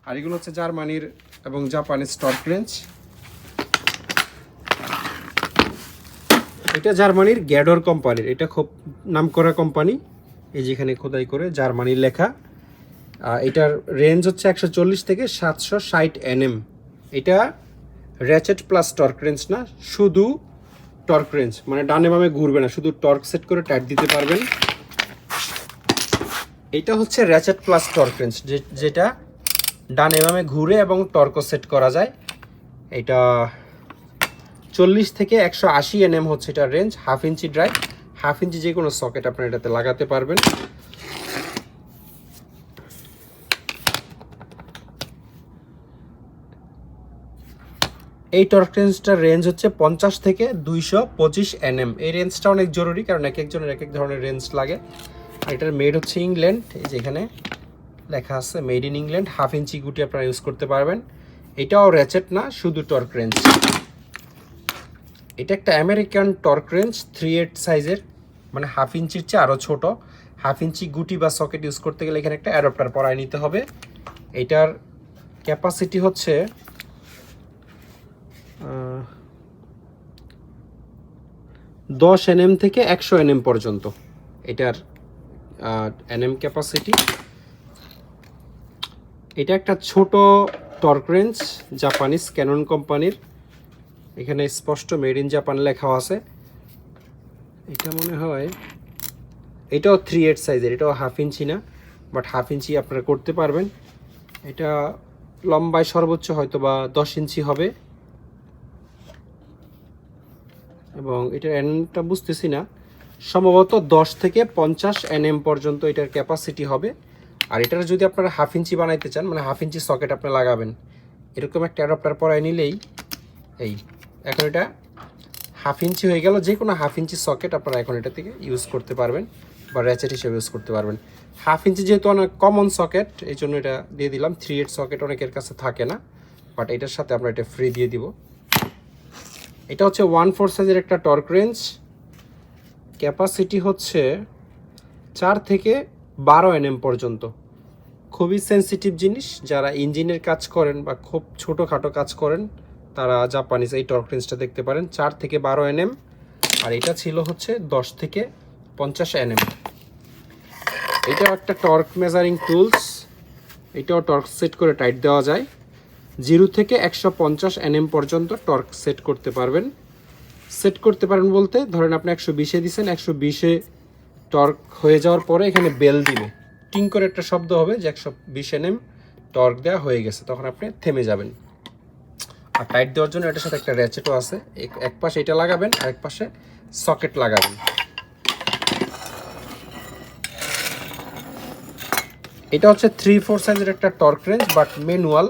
আর এগুলো হচ্ছে জার্মানির এবং জাপানের টর্ক রেঞ্জ। এটা জার্মানির গ্যাডর কোম্পানির, এটা খুব নামকরা কোম্পানি। এই যেখানে খোদাই করে জার্মানির লেখা। এটার রেঞ্জ হচ্ছে 140 থেকে 760 nm। এটা র্যাচেট প্লাস টর্ক রেঞ্জ না, শুধু টর্ক রেঞ্জ, মানে ডানে বামে ঘুরবে না, শুধু টর্ক সেট করে টাইট দিতে পারবেন। এটা হচ্ছে র্যাচেট প্লাস টর্ক রেঞ্জ, যেটা ডানে বামে ঘুরে এবং টর্কও সেট করা যায়। এটা 40 থেকে 180 nm হচ্ছে এটার রেঞ্জ। 1/2 ইঞ্চি ড্রাইভ, 1/2 ইঞ্চি যে কোনো সকেট আপনার এটাতে লাগাতে পারবেন। এই টর্ক রেঞ্জটার রেঞ্জ হচ্ছে 50 থেকে 225 nm। এই রেঞ্জটা অনেক জরুরি, কারণ এক একজনের এক এক ধরনের রেঞ্জ লাগে। আর এটার মেড হচ্ছে ইংল্যান্ড, এই যে এখানে লেখা আছে মেড ইন ইংল্যান্ড। 1/2 ইঞ্চি গুটি আপনারা ইউজ করতে পারবেন। এটাও র্যাচেট না, শুধু টর্ক রেঞ্জ। এটা একটা আমেরিকান টর্ক রেঞ্জ 3/8 সাইজের, মানে 1/2 ইঞ্চির চেয়ে আরও ছোট। 1/2 ইঞ্চি গুটি বা সকেট ইউজ করতে গেলে এখানে একটা অ্যাডাপ্টার পরায় নিতে হবে। এটার ক্যাপাসিটি হচ্ছে 10 nm থেকে 100 nm পর্যন্ত এটার nm ক্যাপাসিটি। এটা একটা ছোট টর্ক রেঞ্জ, জাপানিজ ক্যানন কোম্পানির। এখানে স্পষ্ট মেড ইন জাপান লেখা আছে। এটা মনে হয় এটাও 3/8 সাইজের, এটাও 1/2 ইঞ্চি না, বাট 1/2 ইঞ্চি আপনারা করতে পারবেন। এটা লম্বায় সর্বোচ্চ হয়তো বা 10 ইঞ্চি হবে। এবং এটার এনএমটা বুঝতেছি না, সম্ভবত 10 থেকে 50 nm পর্যন্ত এটার ক্যাপাসিটি হবে। আর এটার যদি আপনারা 1/2 ইঞ্চি বানাইতে চান, মানে 1/2 ইঞ্চি সকেট আপনি লাগাবেন, এরকম একটা অ্যাডাপ্টার পরায় নিলেই এই এখন এটা 1/2 ইঞ্চি হয়ে গেল। যে কোনো 1/2 ইঞ্চি সকেট আপনারা এখন এটা থেকে ইউজ করতে পারবেন বা র্যাচেট হিসেবে ইউজ করতে পারবেন। 1/2 ইঞ্চি যেহেতু অনেক কমন সকেট, এই জন্য এটা দিয়ে দিলাম। 3/8 সকেট অনেকের কাছে থাকে না, বাট এটার সাথে আমরা এটা ফ্রি দিয়ে দিব। এটা হচ্ছে 1/4 সাইজের একটা টর্ক রেঞ্জ, ক্যাপাসিটি হচ্ছে 4 থেকে 12 NM পর্যন্ত। খুবই সেন্সিটিভ জিনিস, যারা ইঞ্জিনের কাজ করেন বা খুব ছোটোখাটো কাজ করেন তারা জাপানিজ এই টর্ক রেঞ্জটা দেখতে পারেন। 4 থেকে 12 NM, আর এটা ছিল হচ্ছে 10 থেকে 50 NM। এটাও একটা টর্ক মেজারিং টুলস, এটাও টর্ক সেট করে টাইট দেওয়া যায়। 0 থেকে 150 NM পর্যন্ত টর্ক সেট করতে পারবেন। সেট করতে পারেন বলতে ধরেন আপনি 120-এ দিচ্ছেন, 120-এ টর্ক হয়ে যাওয়ার পরে এখানে বেল দিবে, টিং করে একটা শব্দ হবে যে 120 NM টর্ক দেওয়া হয়ে গেছে, তখন আপনি থেমে যাবেন। আর টাইট দেওয়ার জন্য এটার সাথে একটা র্যাচেটও আছে, এক পাশে এটা লাগাবেন আর এক পাশে সকেট লাগাবেন। এটা হচ্ছে 3/4 সাইজের একটা টর্ক রেঞ্জ, বাট ম্যানুয়াল,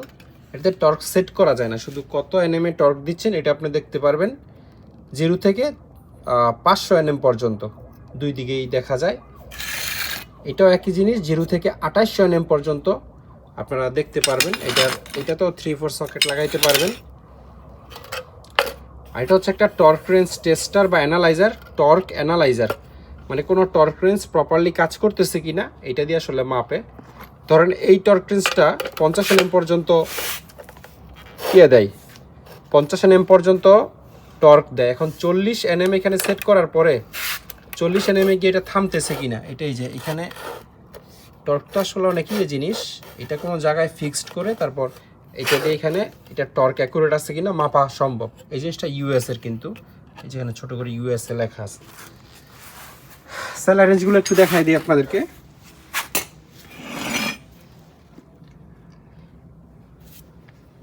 এটাতে টর্ক সেট করা যায় না, শুধু কত NM এ টর্ক দিচ্ছেন এটা আপনি দেখতে পারবেন। 0 থেকে 500 NM পর্যন্ত দুই দিকেই দেখা যায়। এটাও একই জিনিস, 0 থেকে 2800 NM পর্যন্ত আপনারা দেখতে পারবেন। এটাতেও 3/4 সকেট লাগাইতে পারবেন। আর এটা হচ্ছে একটা টর্ক রেঞ্জ টেস্টার বা অ্যানালাইজার। টর্ক অ্যানালাইজার মানে কোনো টর্ক রেঞ্জ প্রপারলি কাজ করতেছে কিনা এটা দিয়ে আসলে মাপে। ধরেন এই টর্ক রেঞ্জটা 50 NM পর্যন্ত দেয়, 50 NM পর্যন্ত টর্ক দেয়। এখন 40 NM এখানে সেট করার পরে 40 NM এ গিয়ে এটা থামতেছে কিনা, এটাই যে এখানে টর্কটা আসলে অনেকই জিনিস, এটা কোনো জায়গায় ফিক্সড করে তারপর এটাকে এখানে এটা টর্ক অ্যাকুরেট আছে কিনা মাপা সম্ভব। এই জিনিসটা US এর, কিন্তু এই যেখানে ছোট করে USA লেখা আছে। সেলার রেঞ্জগুলো একটু দেখাই দিই আপনাদেরকে।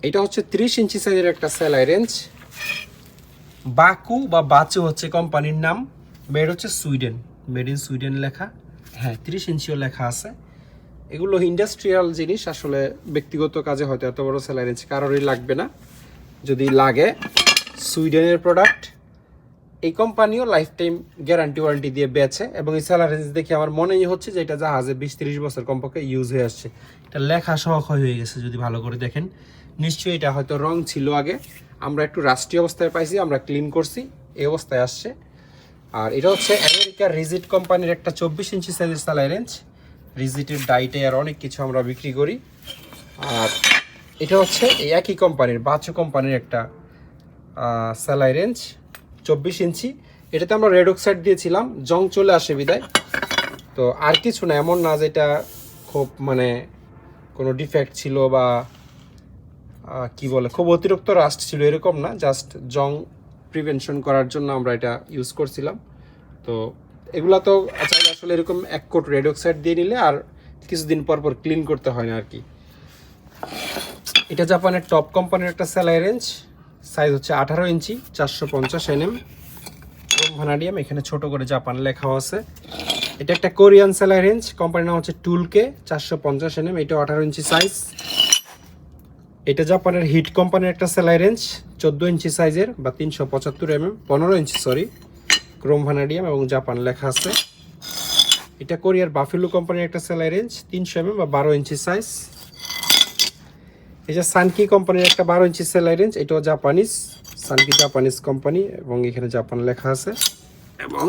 এটা হচ্ছে 30 ইঞ্চি সাইজের একটা সেলাই রেঞ্জ। বাকু বা বাচু হচ্ছে কোম্পানির নাম, মেড হচ্ছে সুইডেন, মেড ইন সুইডেন লেখা। হ্যাঁ, 30 ইঞ্চিও লেখা আছে। এগুলো ইন্ডাস্ট্রিয়াল জিনিস, আসলে ব্যক্তিগত কাজে হয়তো এত বড় সেলাই রেঞ্জ কারোরই লাগবে না। যদি লাগে সুইডেনের প্রোডাক্ট, এই কোম্পানিও লাইফ টাইম গ্যারান্টি ওয়ারেন্টি দিয়ে বেচে। এবং এই সেলাই রেঞ্জ দেখে আমার মনেই হচ্ছে যে এটা জাহাজে 20-30 বছর কমপক্ষে ইউজ হয়ে আসছে। এটা লেখা সহ ক্ষয় হয়ে গেছে যদি ভালো করে দেখেন। নিশ্চয়ই এটা হয়তো রং ছিল আগে, আমরা একটু রাস্ট্রীয় অবস্থায় পাইছি, আমরা ক্লিন করছি, এই অবস্থায় আসছে। আর এটা হচ্ছে আমেরিকার রিজিট কোম্পানির একটা 24 ইঞ্চি সাইজের সেলাই রেঞ্জ। রিজিটের ডাইটে আর অনেক কিছু আমরা বিক্রি করি। আর এটা হচ্ছে এই একই কোম্পানির, বাচু কোম্পানির একটা সেলাই রেঞ্জ 24 ইঞ্চি। এটাতে আমরা রেড অক্সাইড দিয়েছিলাম, জং চলে আসে বিদায়। তো আর কিছু না, এমন না যেটা খুব মানে কোনো ডিফেক্ট ছিল বা কি বলে খুব অতিরিক্ত রাস্ট ছিল, এরকম না, জাস্ট জং প্রিভেনশন করার জন্য আমরা এটা ইউজ করছিলাম। তো এগুলা তো চাইলে আসলে এরকম 1 কোট রেড অক্সাইড দিয়ে নিলে আর কিছুদিন পর পর ক্লিন করতে হয় না আর কি। এটা জাপানের টপ কোম্পানির একটা সেলাই রেঞ্জ, সাইজ হচ্ছে 18 ইঞ্চি, 450 NM, ভানাডিয়াম, এখানে ছোট করে জাপান লেখাও আছে। এটা একটা কোরিয়ান সেলাই রেঞ্জ, কোম্পানির নাম হচ্ছে টুলকে, 450 NM, এটাও 18 ইঞ্চি সাইজ। এটা জাপানের হিট কোম্পানির একটা সেলাই রেঞ্জ, 14 ইঞ্চি সাইজের বা 375 mm, 15 ইঞ্চি সরি, ক্রোম ভানাডিয়াম এবং জাপান লেখা আছে। এটা কোরিয়ার বাফেলো কোম্পানির একটা সেলাই রেঞ্জ, 300 mm বা 12 ইঞ্চি সাইজ। এটা সানকি কোম্পানির একটা 12 ইঞ্চি সেলাই রেঞ্জ, এটাও জাপানিজ, সানকি জাপানিজ কোম্পানি এবং এখানে জাপান লেখা আছে। এবং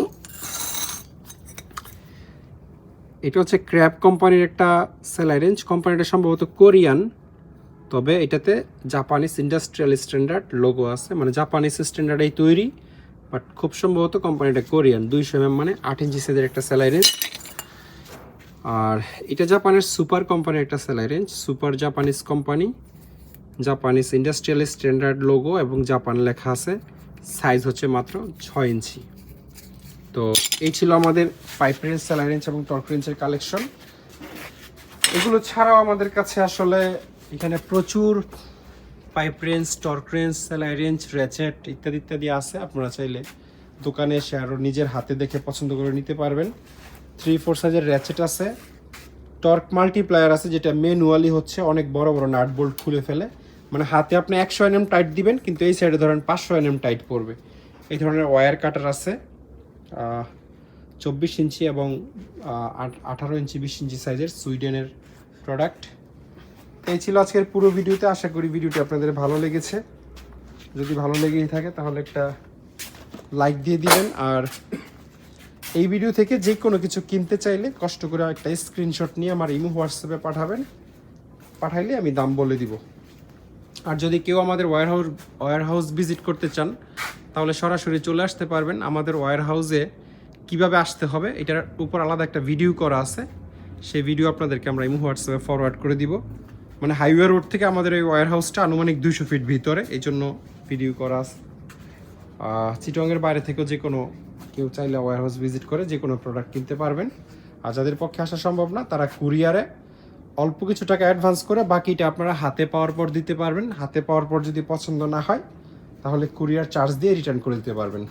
এটা হচ্ছে ক্র্যাব কোম্পানির একটা সেলাই রেঞ্জ, কোম্পানিটা সম্ভবত কোরিয়ান, তবে এটাতে জাপানিজ ইন্ডাস্ট্রিয়াল স্ট্যান্ডার্ড লোগো আছে, মানে জাপানিজ স্ট্যান্ডার্ডেই তৈরি, বাট খুব সম্ভবত কোম্পানিটা কোরিয়ান। 200 mm মানে 8 ইঞ্চি সাইজের একটা সেলাই রেঞ্জ। আর এটা জাপানের সুপার কোম্পানির একটা সেলাই range, super Japanese company, Japanese industrial standard logo এবং জাপান লেখা আছে। সাইজ হচ্ছে মাত্র 6 ইঞ্চি। তো এই ছিল আমাদের পাইপ রেঞ্জ, সেলাই রেঞ্জ এবং টর্ক রেঞ্জের কালেকশন। এগুলো ছাড়াও আমাদের কাছে আসলে এখানে প্রচুর পাইপ রেঞ্জ, টর্ক রেঞ্জ, সেলাই রেঞ্জ, র্যাচেট ইত্যাদি ইত্যাদি আছে। আপনারা চাইলে দোকানে এসে আরও নিজের হাতে দেখে পছন্দ করে নিতে পারবেন। 3/4 সাইজের র্যাচেট আছে, টর্ক মাল্টিপ্লায়ার আছে যেটা ম্যানুয়ালি হচ্ছে অনেক বড় বড় নাট বোল্ট খুলে ফেলে, মানে হাতে আপনি 100 mm টাইট দিবেন, কিন্তু এই সাইডে ধরেন 500 mm টাইট পড়বে। এই ধরনের ওয়্যার কাটার আছে 24 ইঞ্চি এবং 18 ইঞ্চি 20 ইঞ্চি সাইজের, সুইডেনের প্রোডাক্ট। এই ছিল আজকের পুরো ভিডিওতে। আশা করি ভিডিওটি আপনাদের ভালো লেগেছে। যদি ভালো লেগেই থাকে তাহলে একটা লাইক দিয়ে দিবেন। আর এই ভিডিও থেকে যে কোনো কিছু কিনতে চাইলে কষ্ট করে একটা স্ক্রিনশট নিয়ে আমার ইমো হোয়াটসঅ্যাপে পাঠাইলে আমি দাম বলে দিব। আর যদি কেউ আমাদের ওয়্যার হাউস ভিজিট করতে চান তাহলে সরাসরি চলে আসতে পারবেন। আমাদের ওয়্যার হাউসে কীভাবে আসতে হবে এটার উপর আলাদা একটা ভিডিও করা আছে, সেই ভিডিও আপনাদেরকে আমরা ইমো হোয়াটসঅ্যাপে ফরওয়ার্ড করে দিব। মানে হাইওয়ে রোড থেকে আমাদের এই ওয়্যার হাউসটা আনুমানিক 200 ফিট ভিতরে, এই জন্য ভিডিও করা আছে। চিটংয়ের বাইরে থেকেও যে কোনো কেউ চাইলে ওয়্যার হাউস ভিজিট করে যে কোনো প্রোডাক্ট কিনতে পারবেন। আর যাদের পক্ষে আসা সম্ভব না তারা কুরিয়ারে অল্প কিছু টাকা অ্যাডভান্স করে বাকিটা আপনারা হাতে পাওয়ার পর দিতে পারবেন। হাতে পাওয়ার পর যদি পছন্দ না হয় তাহলে কুরিয়ার চার্জ দিয়ে রিটার্ন করে দিতে পারবেন।